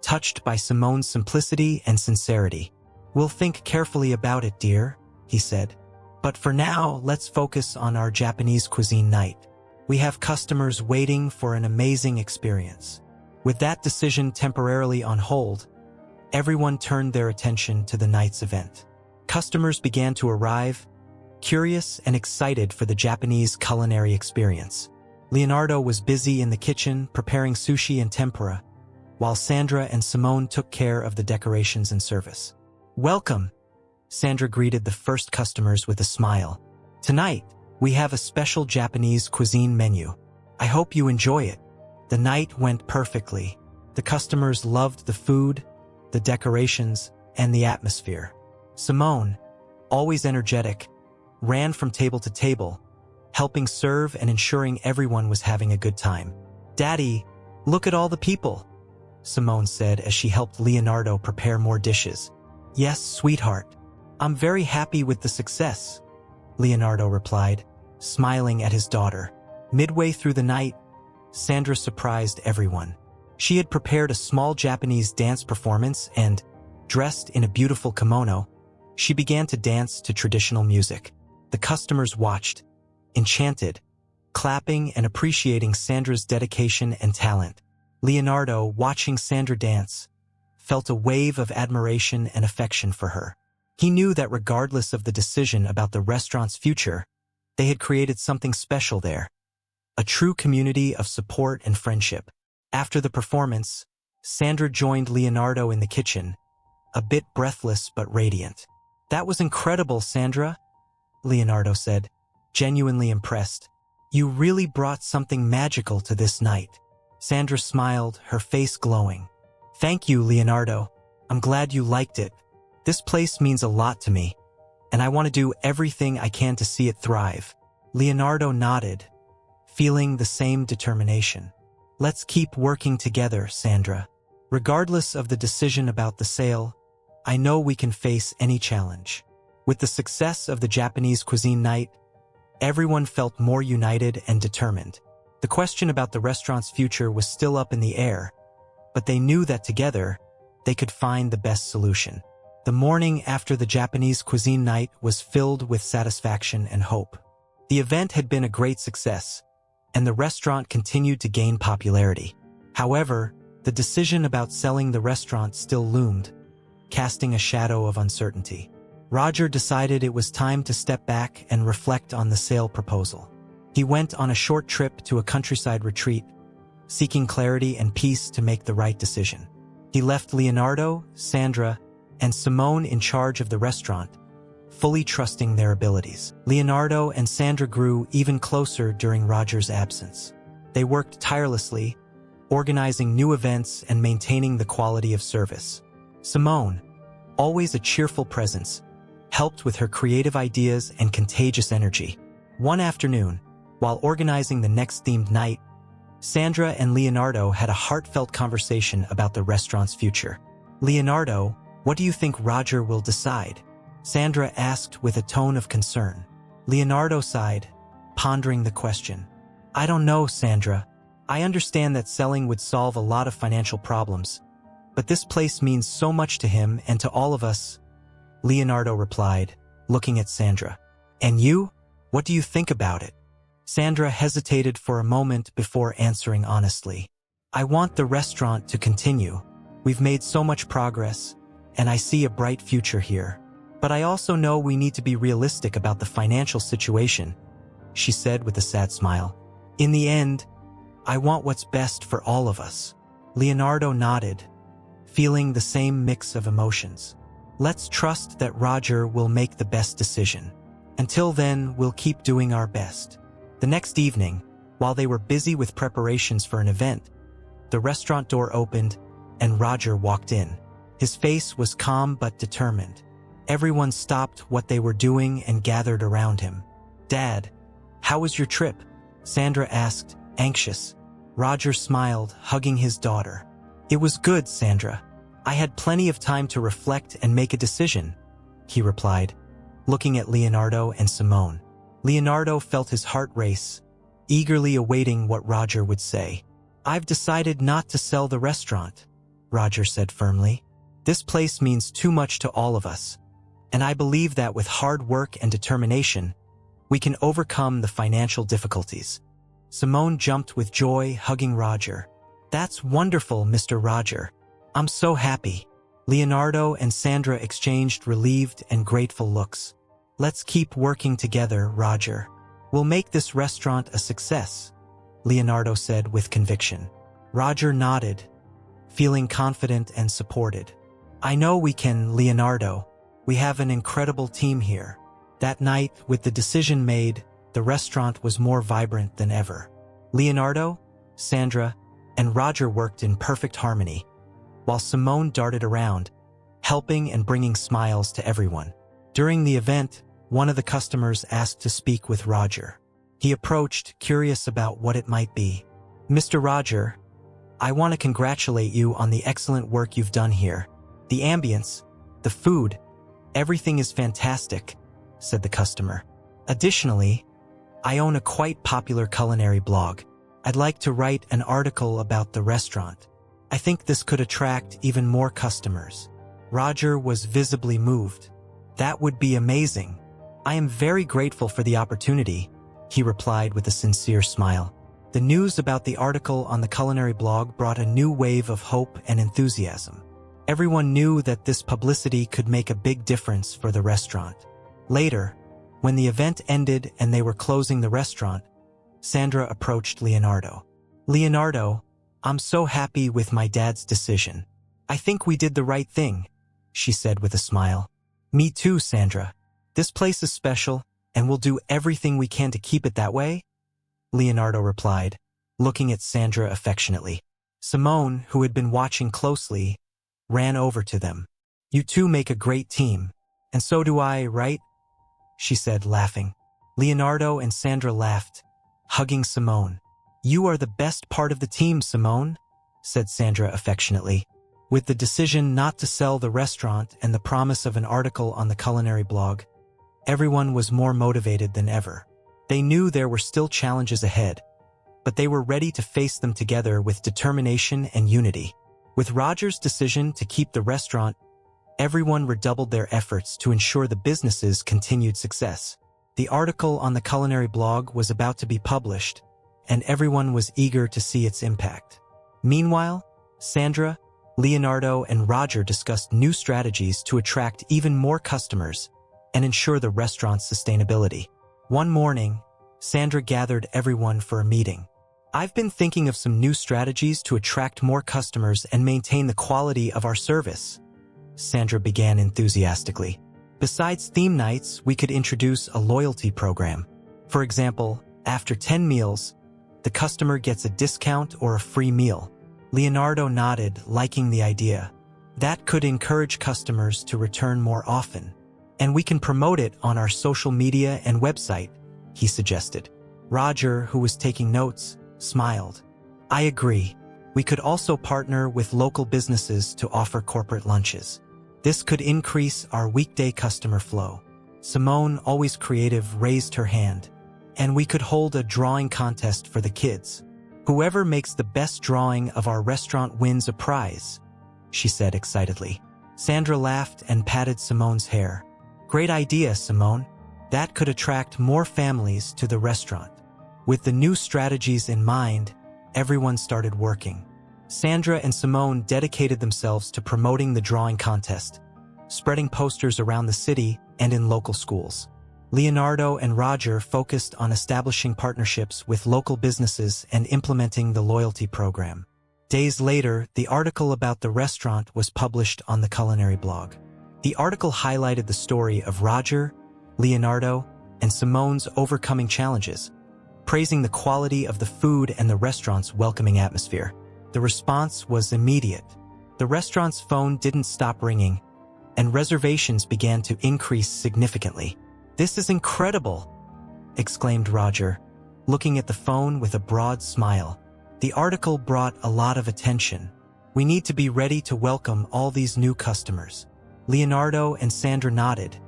touched by Simone's simplicity and sincerity. We'll think carefully about it, dear, he said. But for now, let's focus on our Japanese cuisine night. We have customers waiting for an amazing experience. With that decision temporarily on hold, everyone turned their attention to the night's event. Customers began to arrive, curious and excited for the Japanese culinary experience. Leonardo was busy in the kitchen preparing sushi and tempura, while Sandra and Simone took care of the decorations and service. Welcome, Sandra greeted the first customers with a smile. Tonight, we have a special Japanese cuisine menu. I hope you enjoy it. The night went perfectly. The customers loved the food, the decorations, and the atmosphere. Simone, always energetic, ran from table to table, helping serve and ensuring everyone was having a good time. Daddy, look at all the people, Simone said as she helped Leonardo prepare more dishes. Yes, sweetheart. I'm very happy with the success, Leonardo replied, smiling at his daughter. Midway through the night, Sandra surprised everyone. She had prepared a small Japanese dance performance and, dressed in a beautiful kimono, she began to dance to traditional music. The customers watched, enchanted, clapping and appreciating Sandra's dedication and talent. Leonardo, watching Sandra dance, felt a wave of admiration and affection for her. He knew that regardless of the decision about the restaurant's future, they had created something special there. A true community of support and friendship. After the performance, Sandra joined Leonardo in the kitchen, a bit breathless but radiant. That was incredible, Sandra, Leonardo said, genuinely impressed. You really brought something magical to this night. Sandra smiled, her face glowing. Thank you, Leonardo. I'm glad you liked it. This place means a lot to me, and I want to do everything I can to see it thrive. Leonardo nodded, feeling the same determination. Let's keep working together, Sandra. Regardless of the decision about the sale, I know we can face any challenge. With the success of the Japanese cuisine night, everyone felt more united and determined. The question about the restaurant's future was still up in the air, but they knew that together, they could find the best solution. The morning after the Japanese cuisine night was filled with satisfaction and hope. The event had been a great success, and the restaurant continued to gain popularity. However, the decision about selling the restaurant still loomed, casting a shadow of uncertainty. Roger decided it was time to step back and reflect on the sale proposal. He went on a short trip to a countryside retreat, seeking clarity and peace to make the right decision. He left Leonardo, Sandra, and Simone in charge of the restaurant, fully trusting their abilities. Leonardo and Sandra grew even closer during Roger's absence. They worked tirelessly, organizing new events and maintaining the quality of service. Simone, always a cheerful presence, helped with her creative ideas and contagious energy. One afternoon, while organizing the next themed night, Sandra and Leonardo had a heartfelt conversation about the restaurant's future. Leonardo, what do you think Roger will decide? Sandra asked with a tone of concern. Leonardo sighed, pondering the question. I don't know, Sandra. I understand that selling would solve a lot of financial problems, but this place means so much to him and to all of us, Leonardo replied, looking at Sandra. And you? What do you think about it? Sandra hesitated for a moment before answering honestly. I want the restaurant to continue. We've made so much progress, and I see a bright future here. But I also know we need to be realistic about the financial situation, she said with a sad smile. In the end, I want what's best for all of us. Leonardo nodded, feeling the same mix of emotions. Let's trust that Roger will make the best decision. Until then, we'll keep doing our best. The next evening, while they were busy with preparations for an event, the restaurant door opened and Roger walked in. His face was calm but determined. Everyone stopped what they were doing and gathered around him. "Dad, how was your trip?" Sandra asked, anxious. Roger smiled, hugging his daughter. "It was good, Sandra. I had plenty of time to reflect and make a decision," he replied, looking at Leonardo and Simone. Leonardo felt his heart race, eagerly awaiting what Roger would say. "I've decided not to sell the restaurant," Roger said firmly. "This place means too much to all of us, and I believe that with hard work and determination, we can overcome the financial difficulties." Simone jumped with joy, hugging Roger. "That's wonderful, Mr. Roger. I'm so happy." Leonardo and Sandra exchanged relieved and grateful looks. "Let's keep working together, Roger. We'll make this restaurant a success," Leonardo said with conviction. Roger nodded, feeling confident and supported. "I know we can, Leonardo. We have an incredible team here." That night, with the decision made, the restaurant was more vibrant than ever. Leonardo, Sandra, and Roger worked in perfect harmony, while Simone darted around, helping and bringing smiles to everyone. During the event, one of the customers asked to speak with Roger. He approached, curious about what it might be. "Mr. Roger, I want to congratulate you on the excellent work you've done here. The ambience, the food, everything is fantastic," said the customer. "Additionally, I own a quite popular culinary blog. I'd like to write an article about the restaurant. I think this could attract even more customers." Roger was visibly moved. "That would be amazing. I am very grateful for the opportunity," he replied with a sincere smile. The news about the article on the culinary blog brought a new wave of hope and enthusiasm. Everyone knew that this publicity could make a big difference for the restaurant. Later, when the event ended and they were closing the restaurant, Sandra approached Leonardo. "Leonardo, I'm so happy with my dad's decision. I think we did the right thing," she said with a smile. "Me too, Sandra. This place is special, and we'll do everything we can to keep it that way," Leonardo replied, looking at Sandra affectionately. Simone, who had been watching closely, ran over to them. "You two make a great team, and so do I, right?" she said, laughing. Leonardo and Sandra laughed, hugging Simone. "You are the best part of the team, Simone," said Sandra affectionately. With the decision not to sell the restaurant and the promise of an article on the culinary blog, everyone was more motivated than ever. They knew there were still challenges ahead, but they were ready to face them together with determination and unity. With Roger's decision to keep the restaurant, everyone redoubled their efforts to ensure the business's continued success. The article on the culinary blog was about to be published, and everyone was eager to see its impact. Meanwhile, Sandra, Leonardo, and Roger discussed new strategies to attract even more customers and ensure the restaurant's sustainability. One morning, Sandra gathered everyone for a meeting. "I've been thinking of some new strategies to attract more customers and maintain the quality of our service," Sandra began enthusiastically. "Besides theme nights, we could introduce a loyalty program. For example, after 10 meals, the customer gets a discount or a free meal." Leonardo nodded, liking the idea. "That could encourage customers to return more often. And we can promote it on our social media and website," he suggested. Roger, who was taking notes, smiled. "I agree. We could also partner with local businesses to offer corporate lunches. This could increase our weekday customer flow." Simone, always creative, raised her hand. "And we could hold a drawing contest for the kids. Whoever makes the best drawing of our restaurant wins a prize," she said excitedly. Sandra laughed and patted Simone's hair. "Great idea, Simone. That could attract more families to the restaurant." With the new strategies in mind, everyone started working. Sandra and Simone dedicated themselves to promoting the drawing contest, spreading posters around the city and in local schools. Leonardo and Roger focused on establishing partnerships with local businesses and implementing the loyalty program. Days later, the article about the restaurant was published on the culinary blog. The article highlighted the story of Roger, Leonardo, and Simone's overcoming challenges, praising the quality of the food and the restaurant's welcoming atmosphere. The response was immediate. The restaurant's phone didn't stop ringing, and reservations began to increase significantly. "This is incredible!" exclaimed Roger, looking at the phone with a broad smile. The article brought a lot of attention. "We need to be ready to welcome all these new customers." Leonardo and Sandra nodded,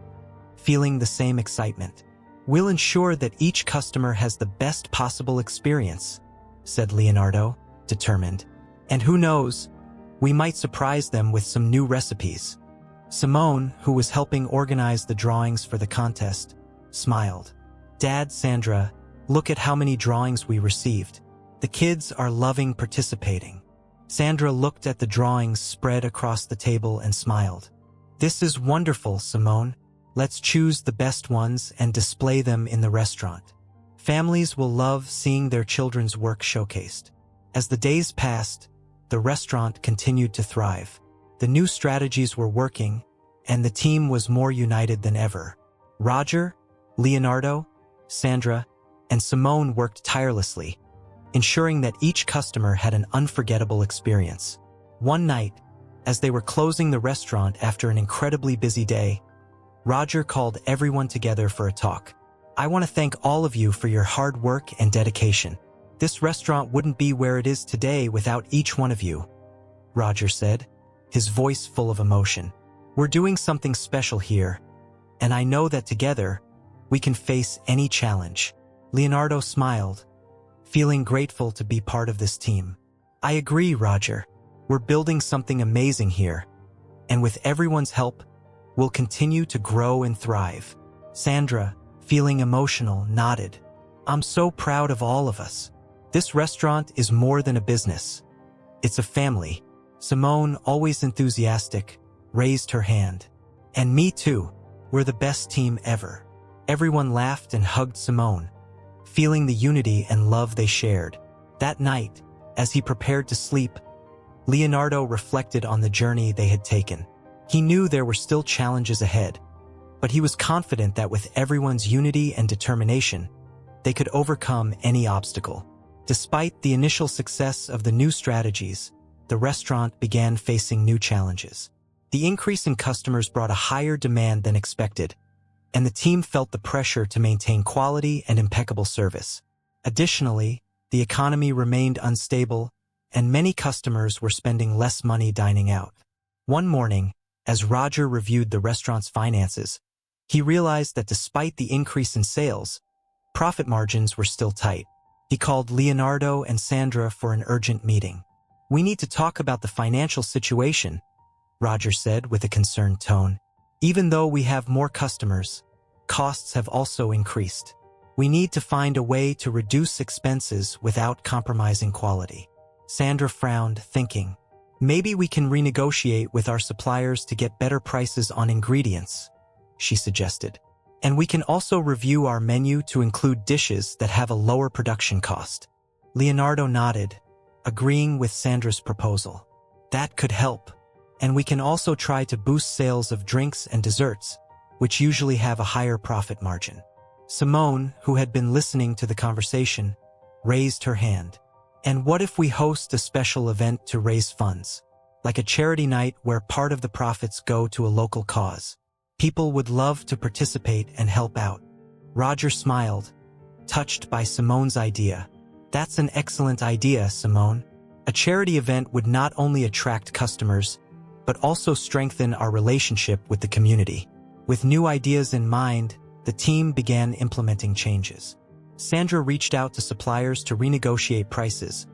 feeling the same excitement. "We'll ensure that each customer has the best possible experience," said Leonardo, determined. "And who knows, we might surprise them with some new recipes." Simone, who was helping organize the drawings for the contest, smiled. "Dad, Sandra, look at how many drawings we received. The kids are loving participating." Sandra looked at the drawings spread across the table and smiled. "This is wonderful, Simone. Let's choose the best ones and display them in the restaurant. Families will love seeing their children's work showcased." As the days passed, the restaurant continued to thrive. The new strategies were working, and the team was more united than ever. Roger, Leonardo, Sandra, and Simone worked tirelessly, ensuring that each customer had an unforgettable experience. One night, as they were closing the restaurant after an incredibly busy day, Roger called everyone together for a talk. "I want to thank all of you for your hard work and dedication. This restaurant wouldn't be where it is today without each one of you," Roger said, his voice full of emotion. "We're doing something special here, and I know that together, we can face any challenge." Leonardo smiled, feeling grateful to be part of this team. "I agree, Roger. We're building something amazing here, and with everyone's help, we'll continue to grow and thrive." Sandra, feeling emotional, nodded. "I'm so proud of all of us. This restaurant is more than a business. It's a family." Simone, always enthusiastic, raised her hand. "And me too. We're the best team ever." Everyone laughed and hugged Simone, feeling the unity and love they shared. That night, as he prepared to sleep, Leonardo reflected on the journey they had taken. He knew there were still challenges ahead, but he was confident that with everyone's unity and determination, they could overcome any obstacle. Despite the initial success of the new strategies, the restaurant began facing new challenges. The increase in customers brought a higher demand than expected, and the team felt the pressure to maintain quality and impeccable service. Additionally, the economy remained unstable, and many customers were spending less money dining out. One morning, as Roger reviewed the restaurant's finances, he realized that despite the increase in sales, profit margins were still tight. He called Leonardo and Sandra for an urgent meeting. "We need to talk about the financial situation," Roger said with a concerned tone. "Even though we have more customers, costs have also increased. We need to find a way to reduce expenses without compromising quality." Sandra frowned, thinking, "Maybe we can renegotiate with our suppliers to get better prices on ingredients," she suggested. "And we can also review our menu to include dishes that have a lower production cost." Leonardo nodded, agreeing with Sandra's proposal. "That could help. And we can also try to boost sales of drinks and desserts, which usually have a higher profit margin." Simone, who had been listening to the conversation, raised her hand. "And what if we host a special event to raise funds, like a charity night where part of the profits go to a local cause? People would love to participate and help out." Roger smiled, touched by Simone's idea. "That's an excellent idea, Simone. A charity event would not only attract customers, but also strengthen our relationship with the community." With new ideas in mind, the team began implementing changes. Sandra reached out to suppliers to renegotiate prices,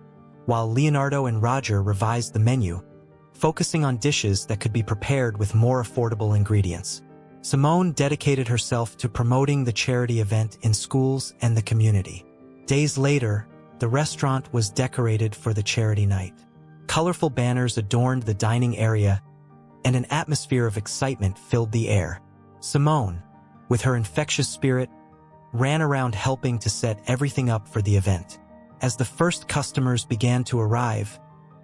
while Leonardo and Roger revised the menu, focusing on dishes that could be prepared with more affordable ingredients. Simone dedicated herself to promoting the charity event in schools and the community. Days later, the restaurant was decorated for the charity night. Colorful banners adorned the dining area, and an atmosphere of excitement filled the air. Simone, with her infectious spirit, ran around helping to set everything up for the event. As the first customers began to arrive,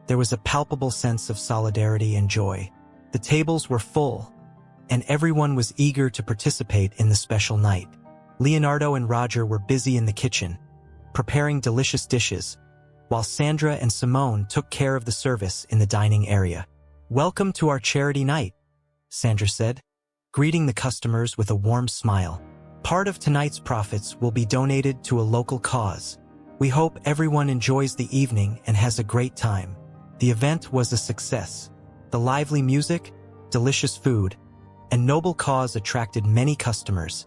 there was a palpable sense of solidarity and joy. The tables were full, and everyone was eager to participate in the special night. Leonardo and Roger were busy in the kitchen, preparing delicious dishes, while Sandra and Simone took care of the service in the dining area. "Welcome to our charity night," Sandra said, greeting the customers with a warm smile. "Part of tonight's profits will be donated to a local cause. We hope everyone enjoys the evening and has a great time." The event was a success. The lively music, delicious food, and noble cause attracted many customers,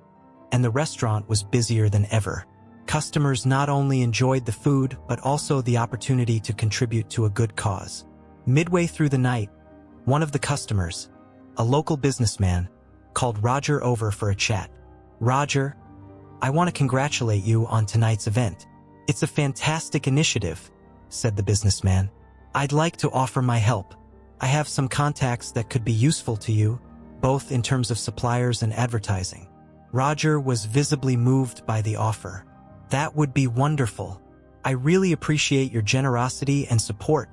and the restaurant was busier than ever. Customers not only enjoyed the food, but also the opportunity to contribute to a good cause. Midway through the night, one of the customers, a local businessman, called Roger over for a chat. "Roger, I want to congratulate you on tonight's event. It's a fantastic initiative," said the businessman. "I'd like to offer my help. I have some contacts that could be useful to you, both in terms of suppliers and advertising." Roger was visibly moved by the offer. "That would be wonderful. I really appreciate your generosity and support,"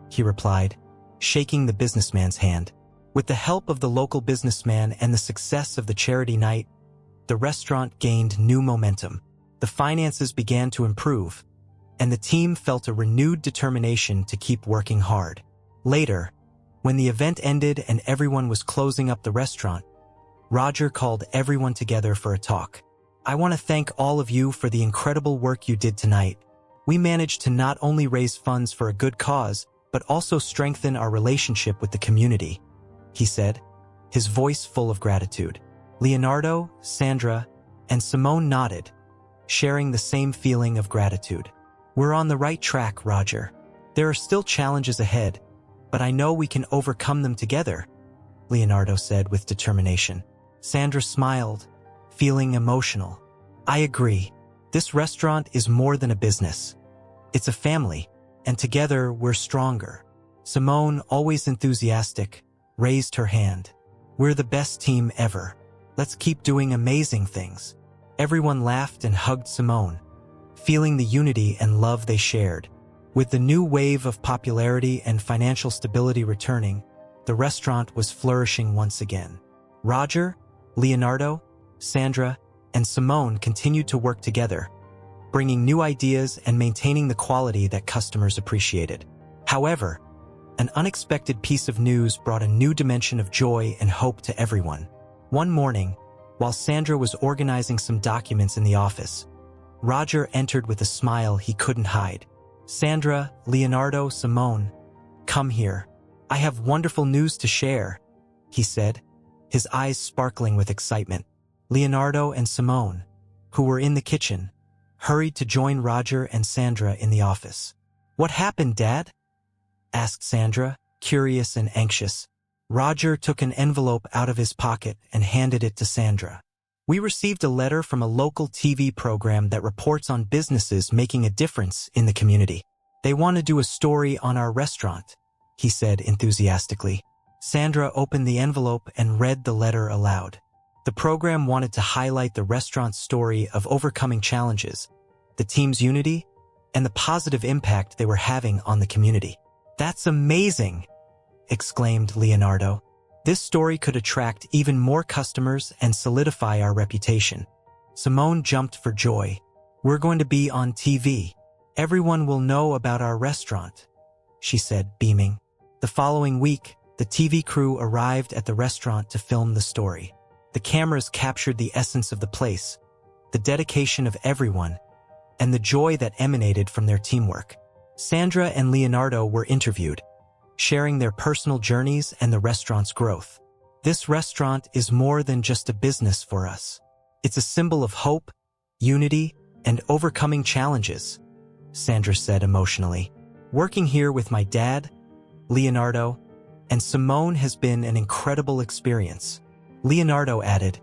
he replied, shaking the businessman's hand. With the help of the local businessman and the success of the charity night, the restaurant gained new momentum. The finances began to improve, and the team felt a renewed determination to keep working hard. Later, when the event ended and everyone was closing up the restaurant, Roger called everyone together for a talk. "I want to thank all of you for the incredible work you did tonight. We managed to not only raise funds for a good cause, but also strengthen our relationship with the community," he said, his voice full of gratitude. Leonardo, Sandra, and Simone nodded, sharing the same feeling of gratitude. "We're on the right track, Roger. There are still challenges ahead, but I know we can overcome them together," Leonardo said with determination. Sandra smiled, feeling emotional. "I agree. This restaurant is more than a business. It's a family, and together we're stronger." Simone, always enthusiastic, raised her hand. "We're the best team ever. Let's keep doing amazing things." Everyone laughed and hugged Simone, feeling the unity and love they shared. With the new wave of popularity and financial stability returning, the restaurant was flourishing once again. Roger, Leonardo, Sandra, and Simone continued to work together, bringing new ideas and maintaining the quality that customers appreciated. However, an unexpected piece of news brought a new dimension of joy and hope to everyone. One morning, while Sandra was organizing some documents in the office, Roger entered with a smile he couldn't hide. "Sandra, Leonardo, Simone, come here. I have wonderful news to share," he said, his eyes sparkling with excitement. Leonardo and Simone, who were in the kitchen, hurried to join Roger and Sandra in the office. "What happened, Dad?" asked Sandra, curious and anxious. Roger took an envelope out of his pocket and handed it to Sandra. "We received a letter from a local TV program that reports on businesses making a difference in the community. They want to do a story on our restaurant," he said enthusiastically. Sandra opened the envelope and read the letter aloud. The program wanted to highlight the restaurant's story of overcoming challenges, the team's unity, and the positive impact they were having on the community. "That's amazing!" exclaimed Leonardo. "This story could attract even more customers and solidify our reputation." Simone jumped for joy. "We're going to be on TV. Everyone will know about our restaurant," she said, beaming. The following week, the TV crew arrived at the restaurant to film the story. The cameras captured the essence of the place, the dedication of everyone, and the joy that emanated from their teamwork. Sandra and Leonardo were interviewed, sharing their personal journeys and the restaurant's growth. "This restaurant is more than just a business for us. It's a symbol of hope, unity, and overcoming challenges," Sandra said emotionally. "Working here with my dad, Leonardo, and Simone has been an incredible experience." Leonardo added,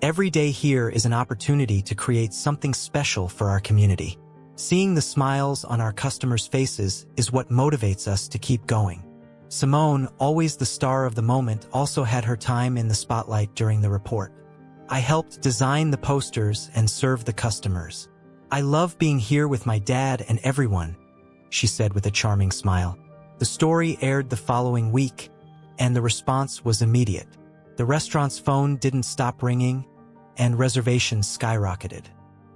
"Every day here is an opportunity to create something special for our community. Seeing the smiles on our customers' faces is what motivates us to keep going." Simone, always the star of the moment, also had her time in the spotlight during the report. I helped design the posters and serve the customers. I love being here with my dad and everyone, she said with a charming smile. The story aired the following week, and the response was immediate. The restaurant's phone didn't stop ringing, and reservations skyrocketed.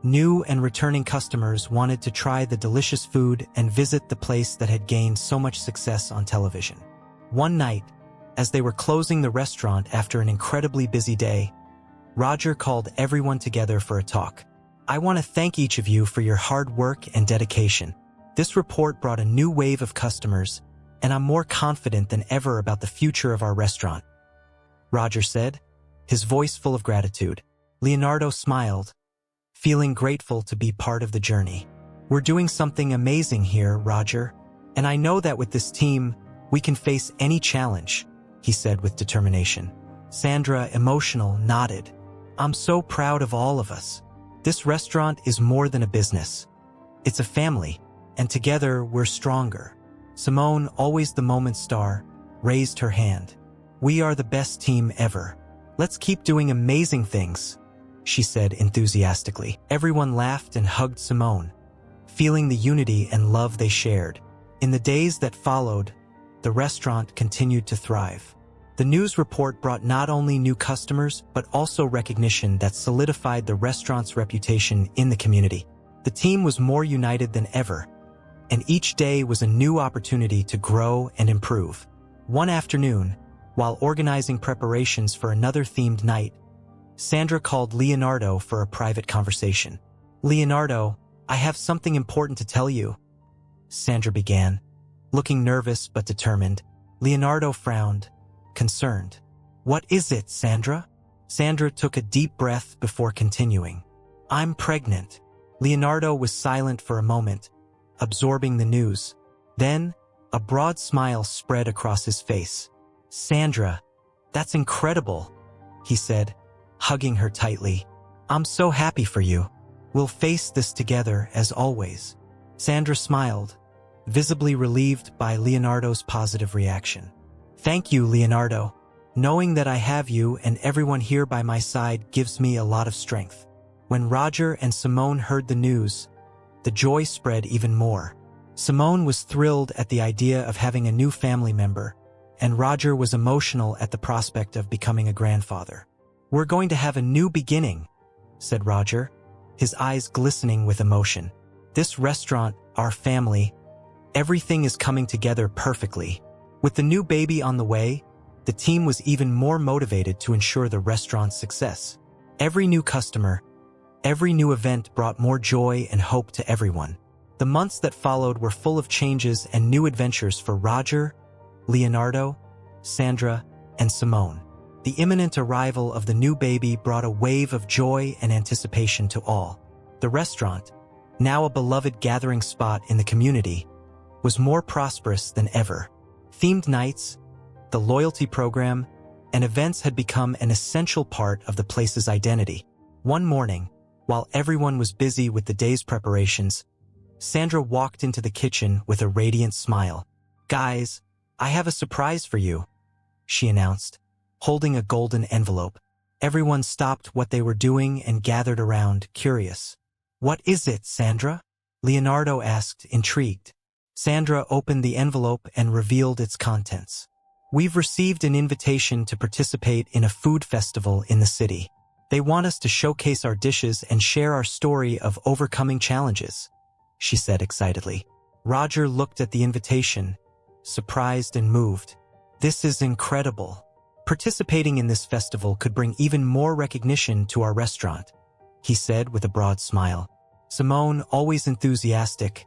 New and returning customers wanted to try the delicious food and visit the place that had gained so much success on television. One night, as they were closing the restaurant after an incredibly busy day, Roger called everyone together for a talk. I want to thank each of you for your hard work and dedication. This report brought a new wave of customers, and I'm more confident than ever about the future of our restaurant, Roger said, his voice full of gratitude. Leonardo smiled, feeling grateful to be part of the journey. We're doing something amazing here, Roger, and I know that with this team, we can face any challenge, he said with determination. Sandra, emotional, nodded. I'm so proud of all of us. This restaurant is more than a business. It's a family, and together we're stronger. Simone, always the moment star, raised her hand. We are the best team ever. Let's keep doing amazing things, she said enthusiastically. Everyone laughed and hugged Simone, feeling the unity and love they shared. In the days that followed, the restaurant continued to thrive. The news report brought not only new customers, but also recognition that solidified the restaurant's reputation in the community. The team was more united than ever, and each day was a new opportunity to grow and improve. One afternoon, while organizing preparations for another themed night, Sandra called Leonardo for a private conversation. Leonardo, I have something important to tell you, Sandra began. Looking nervous but determined, Leonardo frowned, concerned. What is it, Sandra? Sandra took a deep breath before continuing. I'm pregnant. Leonardo was silent for a moment, absorbing the news. Then, a broad smile spread across his face. Sandra, that's incredible, he said, hugging her tightly. I'm so happy for you. We'll face this together as always. Sandra smiled, visibly relieved by Leonardo's positive reaction. Thank you, Leonardo. Knowing that I have you and everyone here by my side gives me a lot of strength. When Roger and Simone heard the news, the joy spread even more. Simone was thrilled at the idea of having a new family member, and Roger was emotional at the prospect of becoming a grandfather. We're going to have a new beginning, said Roger, his eyes glistening with emotion. This restaurant, our family, everything is coming together perfectly. With the new baby on the way, the team was even more motivated to ensure the restaurant's success. Every new customer, every new event brought more joy and hope to everyone. The months that followed were full of changes and new adventures for Roger, Leonardo, Sandra, and Simone. The imminent arrival of the new baby brought a wave of joy and anticipation to all. The restaurant, now a beloved gathering spot in the community, was more prosperous than ever. Themed nights, the loyalty program, and events had become an essential part of the place's identity. One morning, while everyone was busy with the day's preparations, Sandra walked into the kitchen with a radiant smile. Guys, I have a surprise for you, she announced, holding a golden envelope. Everyone stopped what they were doing and gathered around, curious. What is it, Sandra? Leonardo asked, intrigued. Sandra opened the envelope and revealed its contents. We've received an invitation to participate in a food festival in the city. They want us to showcase our dishes and share our story of overcoming challenges, she said excitedly. Roger looked at the invitation, surprised and moved. This is incredible. Participating in this festival could bring even more recognition to our restaurant, he said with a broad smile. Simone, always enthusiastic,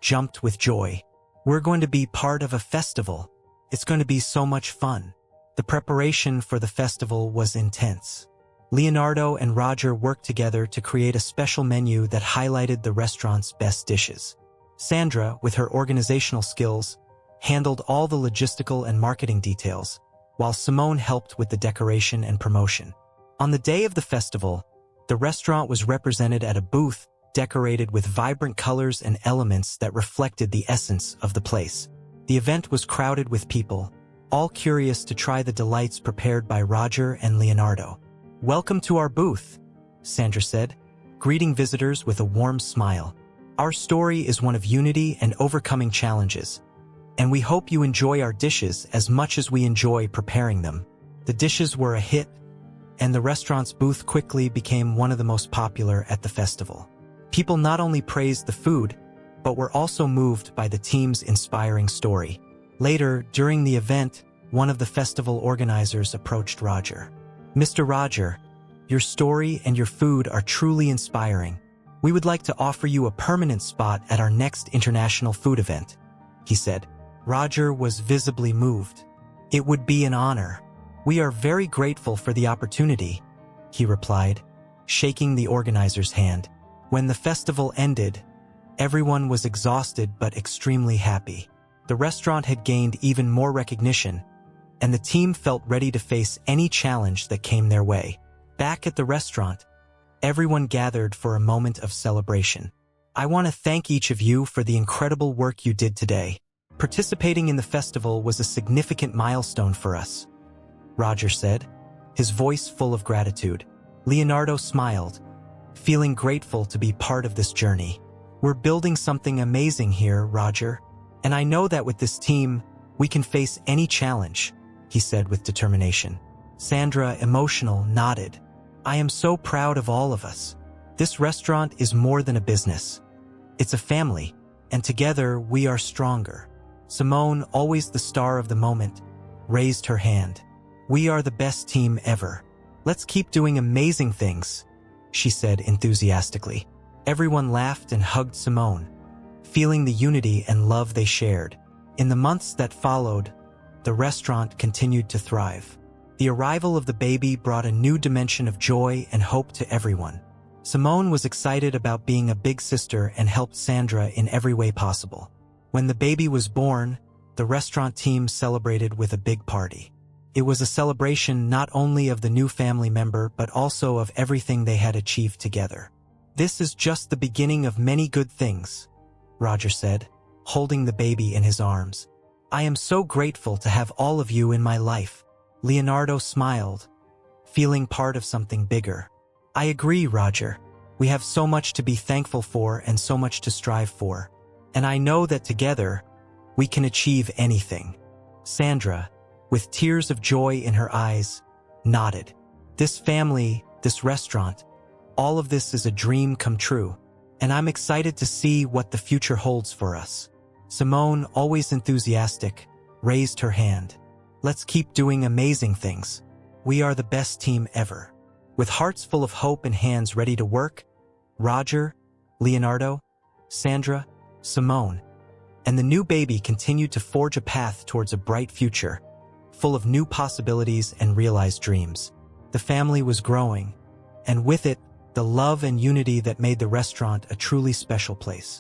jumped with joy. We're going to be part of a festival. It's going to be so much fun. The preparation for the festival was intense. Leonardo and Roger worked together to create a special menu that highlighted the restaurant's best dishes. Sandra, with her organizational skills, handled all the logistical and marketing details, while Simone helped with the decoration and promotion. On the day of the festival, the restaurant was represented at a booth decorated with vibrant colors and elements that reflected the essence of the place. The event was crowded with people, all curious to try the delights prepared by Roger and Leonardo. "Welcome to our booth," Sandra said, greeting visitors with a warm smile. "Our story is one of unity and overcoming challenges, and we hope you enjoy our dishes as much as we enjoy preparing them." The dishes were a hit, and the restaurant's booth quickly became one of the most popular at the festival. People not only praised the food, but were also moved by the team's inspiring story. Later, during the event, one of the festival organizers approached Roger. "Mr. Roger, your story and your food are truly inspiring. We would like to offer you a permanent spot at our next international food event," he said. Roger was visibly moved. "It would be an honor. We are very grateful for the opportunity," he replied, shaking the organizer's hand. When the festival ended, everyone was exhausted but extremely happy. The restaurant had gained even more recognition, and the team felt ready to face any challenge that came their way. Back at the restaurant, everyone gathered for a moment of celebration. "I want to thank each of you for the incredible work you did today. Participating in the festival was a significant milestone for us," Roger said, his voice full of gratitude. Leonardo smiled, feeling grateful to be part of this journey. "We're building something amazing here, Roger, and I know that with this team, we can face any challenge," he said with determination. Sandra, emotional, nodded. "I am so proud of all of us. This restaurant is more than a business. It's a family, and together we are stronger." Simone, always the star of the moment, raised her hand. "We are the best team ever. Let's keep doing amazing things," she said enthusiastically. Everyone laughed and hugged Simone, feeling the unity and love they shared. In the months that followed, the restaurant continued to thrive. The arrival of the baby brought a new dimension of joy and hope to everyone. Simone was excited about being a big sister and helped Sandra in every way possible. When the baby was born, the restaurant team celebrated with a big party. It was a celebration not only of the new family member but also of everything they had achieved together. "This is just the beginning of many good things," Roger said, holding the baby in his arms. "I am so grateful to have all of you in my life." Leonardo smiled, feeling part of something bigger. "I agree, Roger. We have so much to be thankful for and so much to strive for. And I know that together, we can achieve anything." Sandra, with tears of joy in her eyes, nodded. "This family, this restaurant, all of this is a dream come true, and I'm excited to see what the future holds for us." Simone, always enthusiastic, raised her hand. "Let's keep doing amazing things. We are the best team ever." With hearts full of hope and hands ready to work, Roger, Leonardo, Sandra, Simone, and the new baby continued to forge a path towards a bright future, full of new possibilities and realized dreams. The family was growing, and with it, the love and unity that made the restaurant a truly special place.